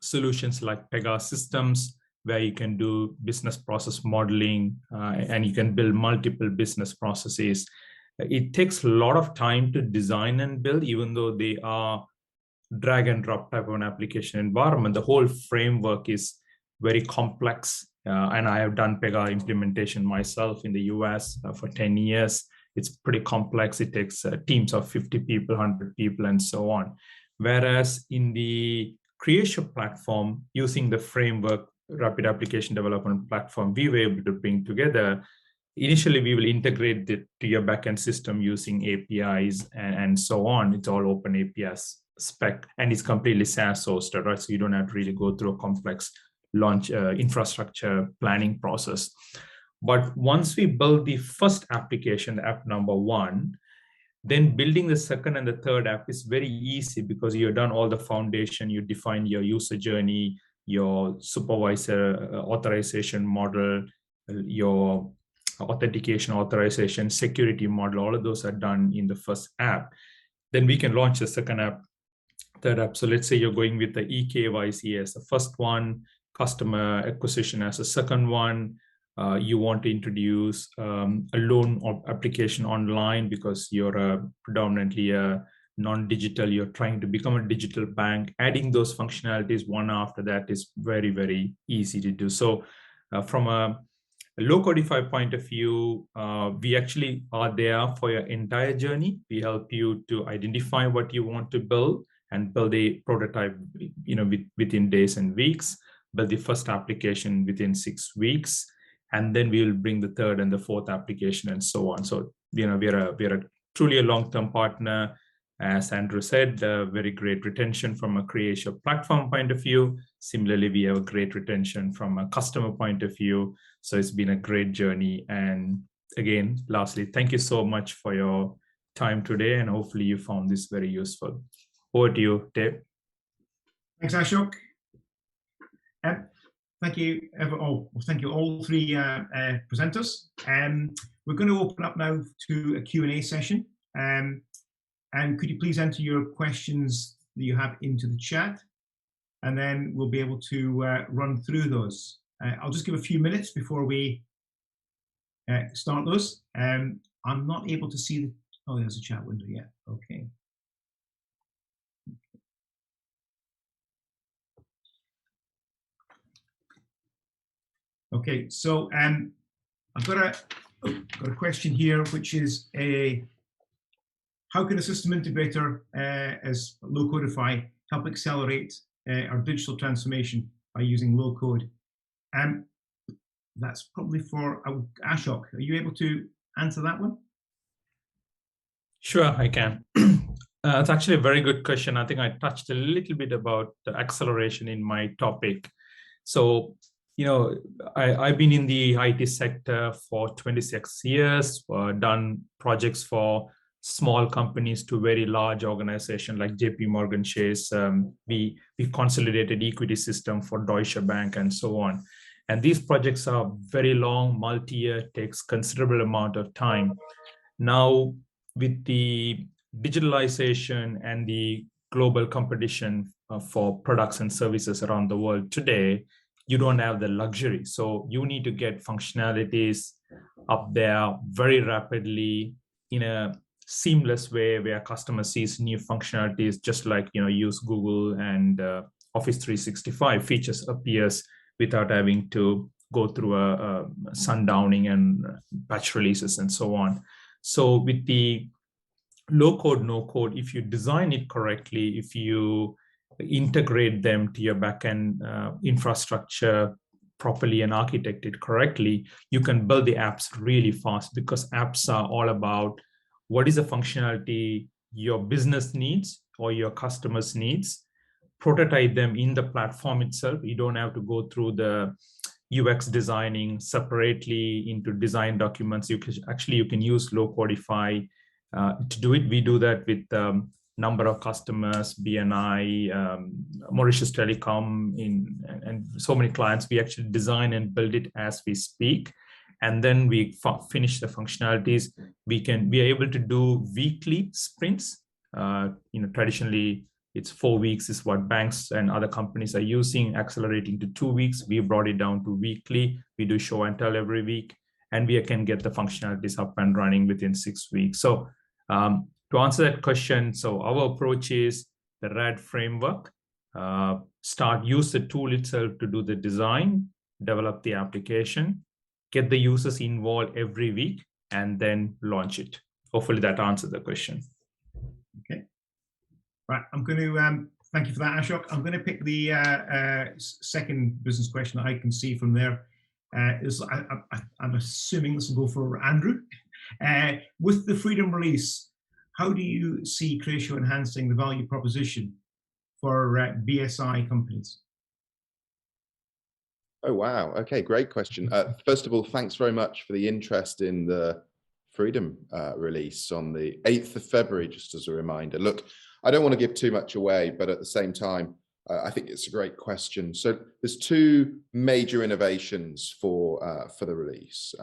solutions like Pega systems, where you can do business process modeling and you can build multiple business processes, it takes a lot of time to design and build, even though they are drag and drop type of an application environment. The whole framework is very complex. And I have done Pega implementation myself in the US for 10 years. It's pretty complex. It takes teams of 50 people, 100 people, and so on. Whereas in the Creatio platform, using the framework, Rapid Application Development Platform, we were able to bring together. Initially, we will integrate it to your backend system using APIs and so on. It's all open APIs spec, and it's completely SaaS hosted, right? So you don't have to really go through a complex launch infrastructure planning process. But once we build the first application, app number 1, then building the second and the third app is very easy, because you've done all the foundation, you define your user journey, your supervisor authorization model, your authentication authorization, security model, all of those are done in the first app. Then we can launch the second app, third app. So let's say you're going with the eKYC as the first one, customer acquisition as the second one. You want to introduce a loan application online because you're predominantly a non-digital, you're trying to become a digital bank. Adding those functionalities one after that is very, very easy to do. So from a low-codify point of view, we actually are there for your entire journey. We help you to identify what you want to build and build a prototype, within days and weeks, build the first application within 6 weeks, and then we will bring the third and the fourth application and so on. So, we're a truly a long-term partner. As Andrew said, very great retention from a Creatio platform point of view. Similarly, we have a great retention from a customer point of view. So it's been a great journey. And again, lastly, thank you so much for your time today, and hopefully you found this very useful. Over to you, Dave.
Thanks, Ashok. Thank you, thank you all three presenters. We're going to open up now to a Q&A session. And could you please enter your questions that you have into the chat, and then we'll be able to run through those. I'll just give a few minutes before we start those. I'm not able to see the, oh, there's a chat window, yeah, okay. Okay, so I've got a question here, which is how can a system integrator as Low-Codify help accelerate our digital transformation by using low code? That's probably for Ashok. Are you able to answer that one?
Sure, I can. It's actually a very good question. I think I touched a little bit about the acceleration in my topic. So, you know, I've been in the IT sector for 26 years, done projects for small companies to very large organizations like JP Morgan Chase. We consolidated equity system for Deutsche Bank and so on. And these projects are very long, multi-year, takes considerable amount of time. Now, with the digitalization and the global competition for products and services around the world today, you don't have the luxury. So you need to get functionalities up there very rapidly in a seamless way where customer sees new functionalities, just like, you know, use Google and Office 365 features appears without having to go through a sundowning and patch releases and so on. So with the low code, no code, if you design it correctly, if you integrate them to your backend infrastructure properly and architect it correctly, you can build the apps really fast, because apps are all about what is the functionality your business needs or your customers needs, prototype them in the platform itself. You don't have to go through the UX designing separately into design documents. You can use Low-Codify to do it. We do that with number of customers, BNI, Mauritius Telecom, and so many clients. We actually design and build it as we speak, and then we finish the functionalities. We are able to do weekly sprints. Traditionally, it's 4 weeks is what banks and other companies are using, accelerating to 2 weeks. We brought it down to weekly. We do show and tell every week, and we can get the functionalities up and running within 6 weeks. So to answer that question, so our approach is the RAD framework. Use the tool itself to do the design, develop the application, get the users involved every week, and then launch it. Hopefully that answers the question.
Okay. Right, I'm going to thank you for that, Ashok. I'm going to pick the second business question that I can see from there. I'm assuming this will go for Andrew. With the Freedom release, how do you see Creatio enhancing the value proposition for BSI companies?
Oh, wow. Okay, great question. First of all, thanks very much for the interest in the Freedom release on the 8th of February, just as a reminder. Look, I don't want to give too much away, but at the same time, I think it's a great question. So there's two major innovations for the release.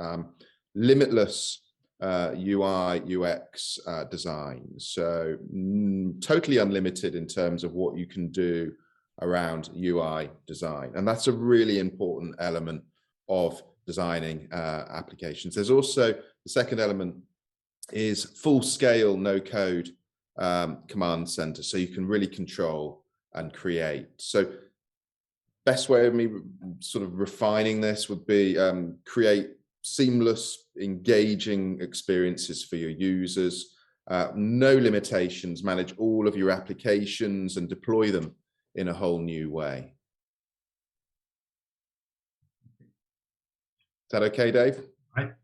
Limitless UI, UX design. So totally unlimited in terms of what you can do around UI design. And that's a really important element of designing applications. There's also the second element is full scale, no code command center. So you can really control and create. So best way of me sort of refining this would be create seamless, engaging experiences for your users, no limitations, manage all of your applications and deploy them in a whole new way. Is that okay, Dave?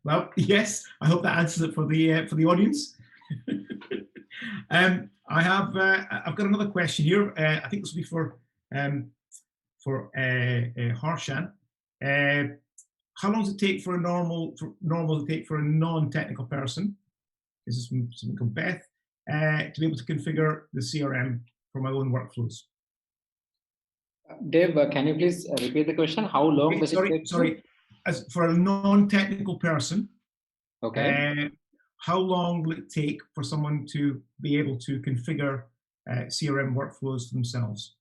Well, yes. I hope that answers it for the audience. I've got another question here. I think this will be for Harshan. How long does it take for a normal to take for a non-technical person? This is from someone called Beth, to be able to configure the CRM for my own workflows.
Dave, can you please repeat the question? How long does it take?
Sorry. As for a non-technical person,
Okay.
how long will it take for someone to be able to configure CRM workflows themselves?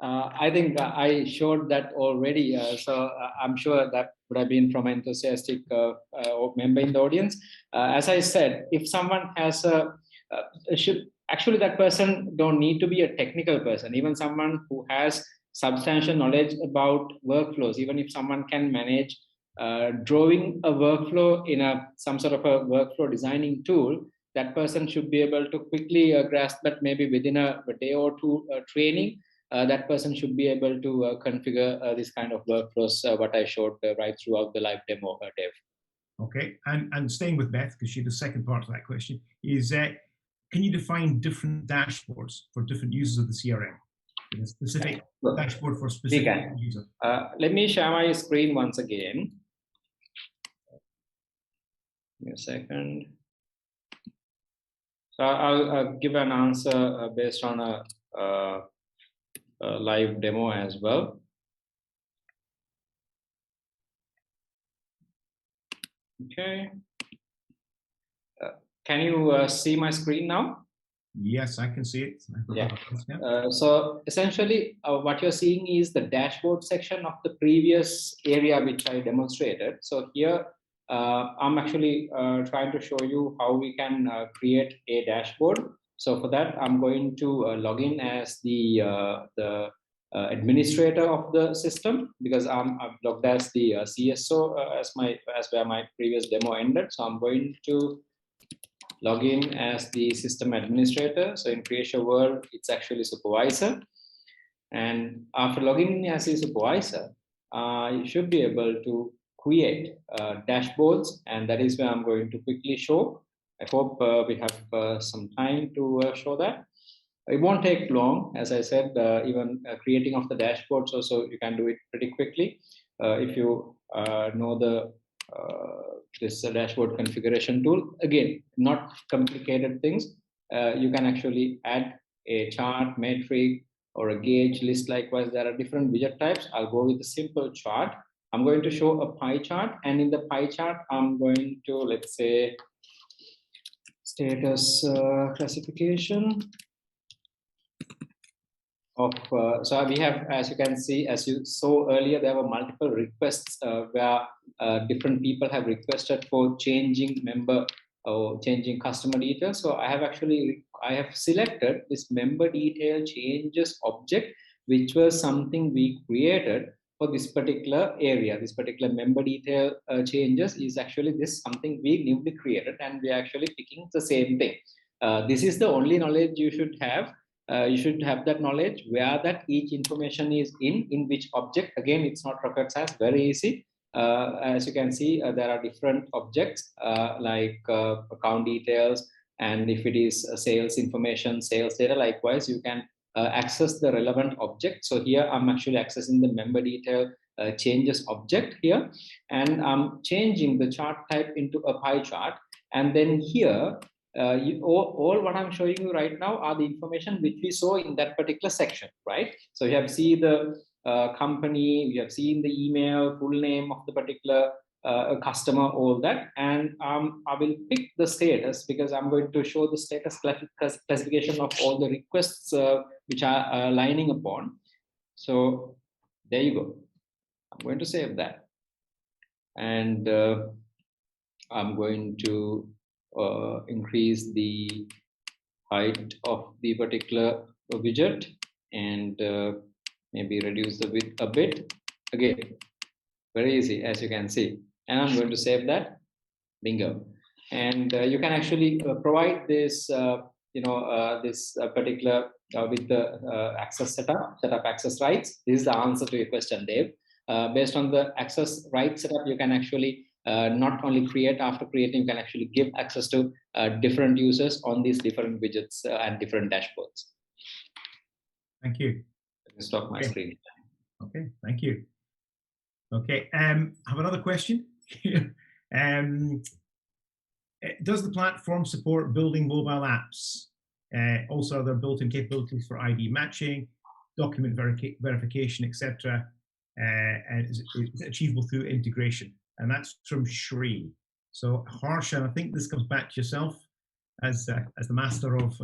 I think I showed that already, so I'm sure that would have been from an enthusiastic member in the audience. As I said, if someone has actually that person don't need to be a technical person, even someone who has substantial knowledge about workflows, even if someone can manage drawing a workflow in some sort of a workflow designing tool, that person should be able to quickly grasp that. Maybe within a day or two training, that person should be able to configure this kind of workflows, what I showed right throughout the live demo, Dave.
Okay, and staying with Beth, because she had the second part of that question, is can you define different dashboards for different users of the CRM? A specific dashboard for specific user.
Let me share my screen once again. Give me a second. So I'll give an answer based on a live demo as well. Okay. Can you see my screen now?
Yes, I can see it.
Yeah. So essentially, what you're seeing is the dashboard section of the previous area which I demonstrated. So here, I'm actually trying to show you how we can create a dashboard. So for that, I'm going to log in as the administrator of the system, because I've logged as the CSO as where my previous demo ended. So I'm going to log in as the system administrator. So in Creation World, it's actually supervisor. And after logging in as a supervisor, you should be able to create dashboards, and that is where I'm going to quickly show. I hope we have some time to show that. It won't take long. As I said, even creating of the dashboards also, you can do it pretty quickly. If you know the this dashboard configuration tool, again, not complicated things. You can actually add a chart, metric, or a gauge list. Likewise, there are different widget types. I'll go with a simple chart. I'm going to show a pie chart, and in the pie chart, I'm going to, let's say, status classification of, so we have, as you can see, as you saw earlier, there were multiple requests where different people have requested for changing member or changing customer details. So I have selected this member detail changes object, which was something we created for this particular area. This particular member detail changes is actually something we newly created, and we're actually picking the same thing. This is the only knowledge you should have. You should have that knowledge where that each information is in which object. Again, it's not rocket science, very easy. As you can see, there are different objects like account details, and if it is sales information, sales data, likewise, you can access the relevant object. So here I'm actually accessing the member detail changes object here, and I'm changing the chart type into a pie chart. And then here, all what I'm showing you right now are the information which we saw in that particular section, right? So you have seen the company, you have seen the email, full name of the particular customer, all that. And I will pick the status, because I'm going to show the status classification of all the requests which are lining upon. So there you go. I'm going to save that. And I'm going to increase the height of the particular widget, and maybe reduce the width a bit. Again, very easy, as you can see. And I'm going to save that. Bingo. And you can actually provide this, this particular with the access setup access rights. This is the answer to your question, Dave. Based on the access rights setup, you can actually not only create, after creating, you can actually give access to different users on these different widgets and different dashboards.
Thank you.
Let me stop my screen.
Okay, thank you. Okay, I have another question. Does the platform support building mobile apps? Also, are there built-in capabilities for ID matching, document verification, etc.? And is it achievable through integration? And that's from Shri. So Harsha, I think this comes back to yourself as the master of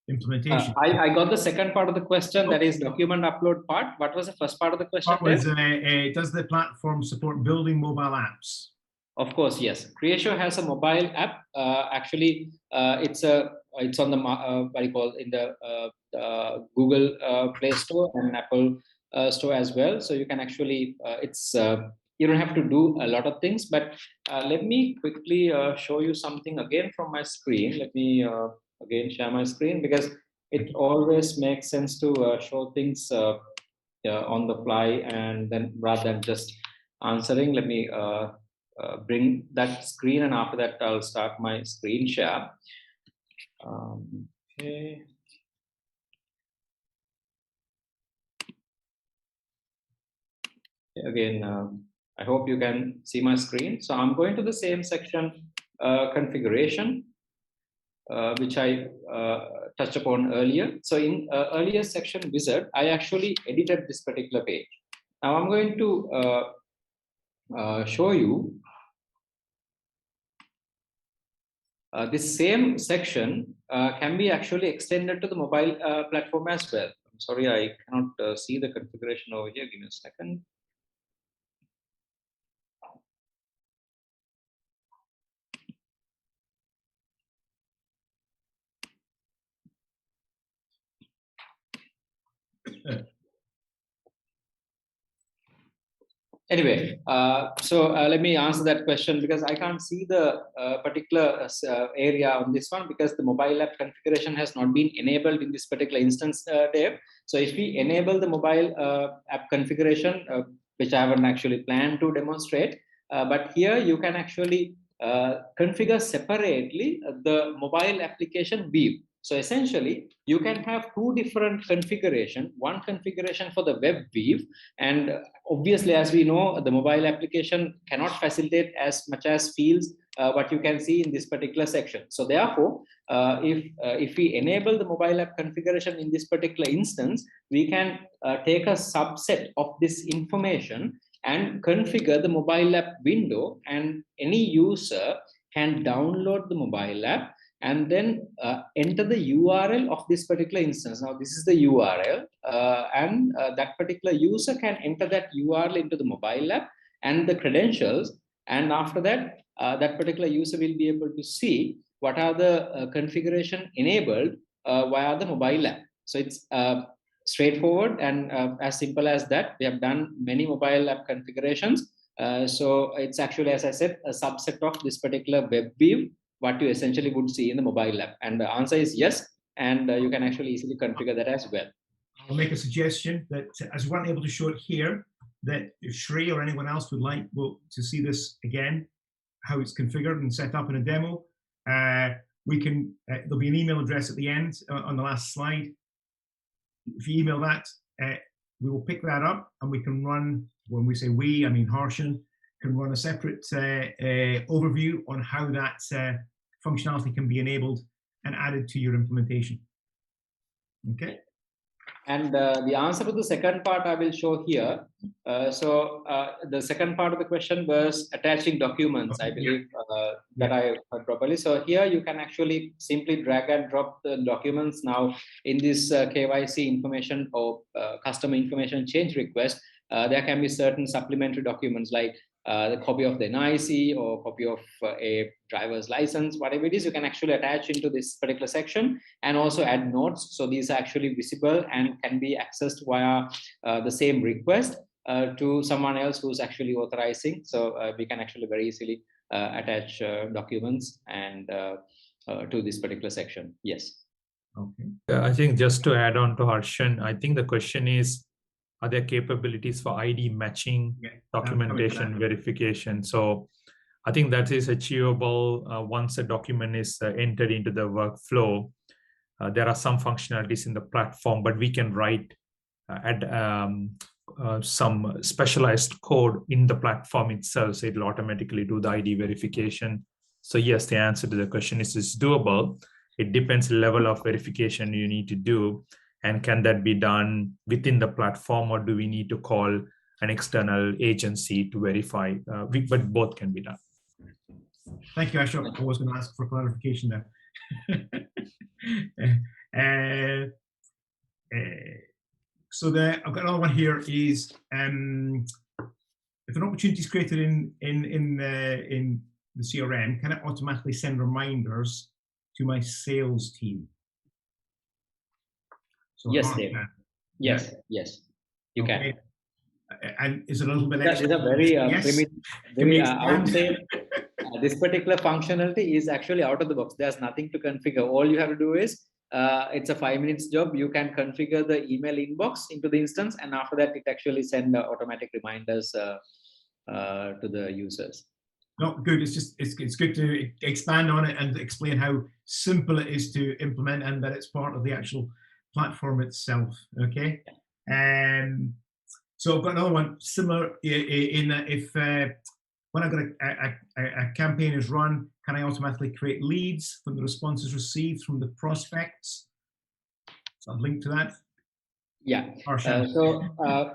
implementation.
I got the second part of the question, that is document upload part. What was the first part of the question?
Was, does the platform support building mobile apps?
Of course, yes. Creatio has a mobile app. Actually, it's on the what do you call, in the Google Play Store and Apple Store as well. So you can actually you don't have to do a lot of things. But let me quickly show you something again from my screen. Let me again share my screen, because it always makes sense to show things on the fly, and then rather than just answering. Let me bring that screen, and after that I'll start my screen share. Okay. Again, I hope you can see my screen. So I'm going to the same section, configuration, which I touched upon earlier. So in earlier section wizard, I actually edited this particular page. Now I'm going to show you this same section can be actually extended to the mobile platform as well. I'm sorry, I cannot see the configuration over here. Give me a second. Anyway, let me answer that question, because I can't see the particular area on this one, because the mobile app configuration has not been enabled in this particular instance, Dave. So if we enable the mobile app configuration, which I haven't actually planned to demonstrate, but here you can actually configure separately the mobile application view. So essentially, you can have two different configuration, one configuration for the web view, and obviously, as we know, the mobile application cannot facilitate as much as fields what you can see in this particular section. So therefore, if we enable the mobile app configuration in this particular instance, we can take a subset of this information and configure the mobile app window, and any user can download the mobile app and then enter the URL of this particular instance. Now, this is the URL, and that particular user can enter that URL into the mobile app and the credentials. And after that, that particular user will be able to see what are the configuration enabled via the mobile app. So it's straightforward and as simple as that. We have done many mobile app configurations. So it's actually, as I said, a subset of this particular web view, what you essentially would see in the mobile app. And the answer is yes, and you can actually easily configure that as well.
I'll make a suggestion that, as we weren't able to show it here, that if Shri or anyone else would like to see this again, how it's configured and set up in a demo, we can, there'll be an email address at the end on the last slide. If you email that, we will pick that up, and we can run, when we say we, I mean Harshan, can run a separate overview on how that functionality can be enabled and added to your implementation. Okay.
And the answer to the second part I will show here. The second part of the question was attaching documents, I believe, that I heard properly. So here you can actually simply drag and drop the documents now in this KYC information or customer information change request. There can be certain supplementary documents like the copy of the NIC or copy of a driver's license, whatever it is, you can actually attach into this particular section and also add notes. So these are actually visible and can be accessed via the same request to someone else who's actually authorizing. So we can actually very easily attach documents and to this particular section. Yes.
Okay.
I think just to add on to Harshan, I think the question is, are there capabilities for ID matching, documentation, verification? So I think that is achievable once a document is entered into the workflow. There are some functionalities in the platform, but we can write some specialized code in the platform itself, so it'll automatically do the ID verification. So yes, the answer to the question is it's doable. It depends the level of verification you need to do, and can that be done within the platform, or do we need to call an external agency to verify? But both can be done.
Thank you, Ashok. I was going to ask for clarification there. So I've got another one here. Is if an opportunity is created in the CRM, can it automatically send reminders to my sales team? So
yes, Dave. Yes,
yeah.
Yes, you
okay.
can.
And is it a little bit
That
extra?
is a very
yes.
I would say this particular functionality is actually out of the box. There's nothing to configure. All you have to do is it's a 5 minutes job. You can configure the email inbox into the instance, and after that, it actually send automatic reminders to the users.
No, good. It's just it's good to expand on it and explain how simple it is to implement, and that it's part of the actual platform itself. Okay. So I've got another one similar in that if when I've got a campaign is run, can I automatically create leads from the responses received from the prospects? So I'll link to that.
Yeah. So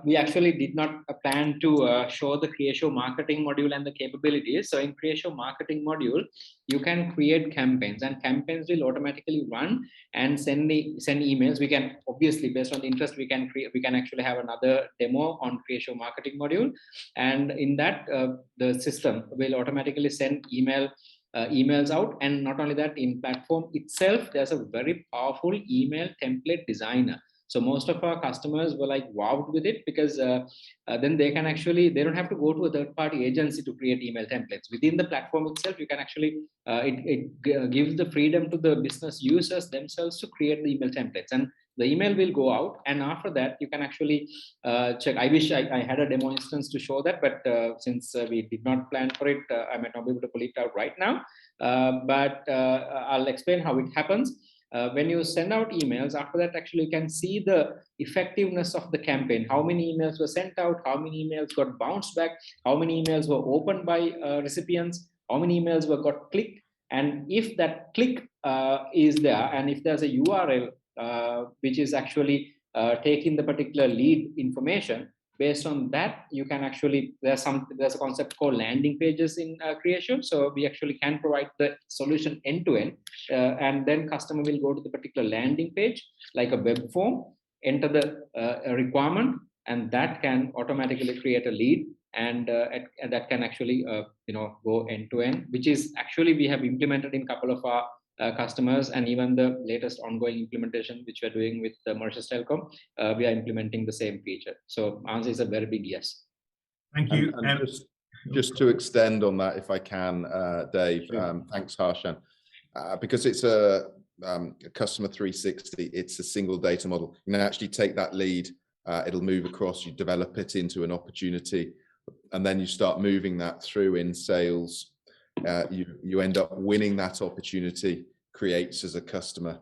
we actually did not plan to show the Creatio marketing module and the capabilities. So in Creatio marketing module, you can create campaigns, and campaigns will automatically run and send emails. We can obviously, based on the interest, we can actually have another demo on Creatio marketing module, and in that the system will automatically send emails out. And not only that, in platform itself, there's a very powerful email template designer. So most of our customers were like wowed with it, because then they don't have to go to a third-party agency to create email templates. Within the platform itself, you can actually, it gives the freedom to the business users themselves to create the email templates, and the email will go out. And after that, you can actually check. I wish I had a demo instance to show that, but since we did not plan for it, I might not be able to pull it out right now. But I'll explain how it happens. When you send out emails, after that, actually you can see the effectiveness of the campaign. How many emails were sent out, how many emails got bounced back, how many emails were opened by recipients, how many emails were got clicked. And if that click is there, and if there's a URL which is actually taking the particular lead information, based on that, you can actually, there's a concept called landing pages in Creatio. So we actually can provide the solution end to end, and then customer will go to the particular landing page, like a web form, enter the requirement, and that can automatically create a lead, and that can actually go end to end, which is actually we have implemented in a couple of our customers, and even the latest ongoing implementation which we're doing with Mauritius Telecom, we are implementing the same feature. So answer is a very big yes.
Thank you.
And just to extend on that, if I can, Dave,
Sure.
Thanks, Harshan, because it's a customer 360, it's a single data model. You can actually take that lead, it'll move across, you develop it into an opportunity, and then you start moving that through in sales. You end up winning that opportunity, creates as a customer,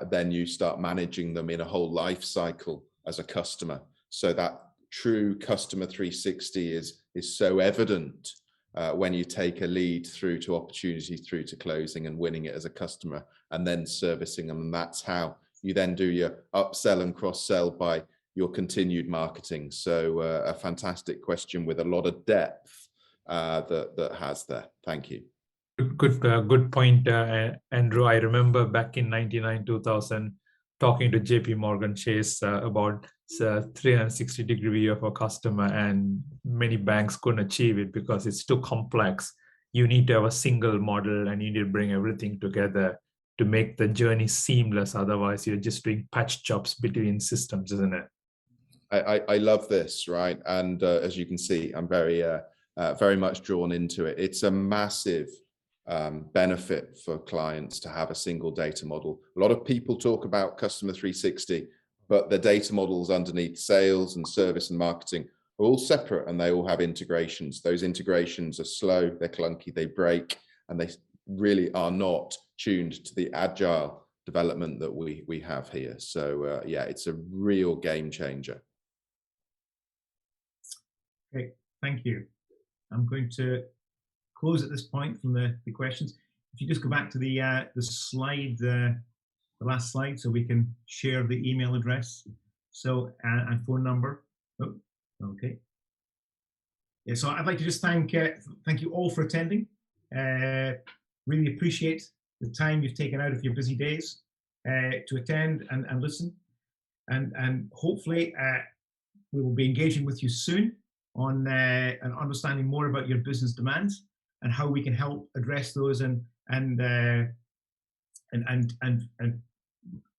then you start managing them in a whole life cycle as a customer. So that true customer 360 is so evident when you take a lead through to opportunity, through to closing and winning it as a customer, and then servicing them. And that's how you then do your upsell and cross-sell by your continued marketing. So a fantastic question with a lot of depth that has there. Thank you.
Good point, Andrew. I remember back in 99-2000 talking to JP Morgan Chase about 360-degree view of a customer, and many banks couldn't achieve it because it's too complex. You need to have a single model, and you need to bring everything together to make the journey seamless. Otherwise, you're just doing patch jobs between systems, isn't it?
I love this, right? And as you can see, I'm very much drawn into it. It's a massive benefit for clients to have a single data model. A lot of people talk about customer 360, but the data models underneath sales and service and marketing are all separate and they all have integrations. Those integrations are slow, they're clunky, they break, and they really are not tuned to the agile development that we have here. So yeah, it's a real game changer.
Okay, thank you. I'm going to close at this point from the questions. If you just go back to the slide, the last slide, so we can share the email address, so and phone number. Oh, okay. Yeah, so I'd like to just thank you all for attending. Really appreciate the time you've taken out of your busy days to attend and listen, and hopefully we will be engaging with you soon on and understanding more about your business demands and how we can help address those and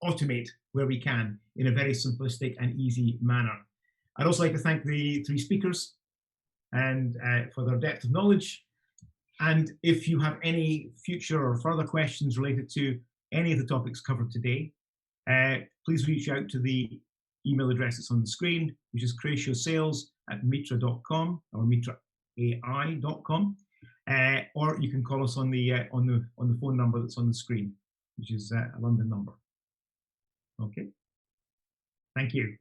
automate where we can in a very simplistic and easy manner. I'd also like to thank the 3 speakers and for their depth of knowledge. And if you have any future or further questions related to any of the topics covered today, please reach out to the email address that's on the screen, which is creatiosales@mitra.com or mitraai.com, or you can call us on the phone number that's on the screen, which is a London number. Okay. Thank you.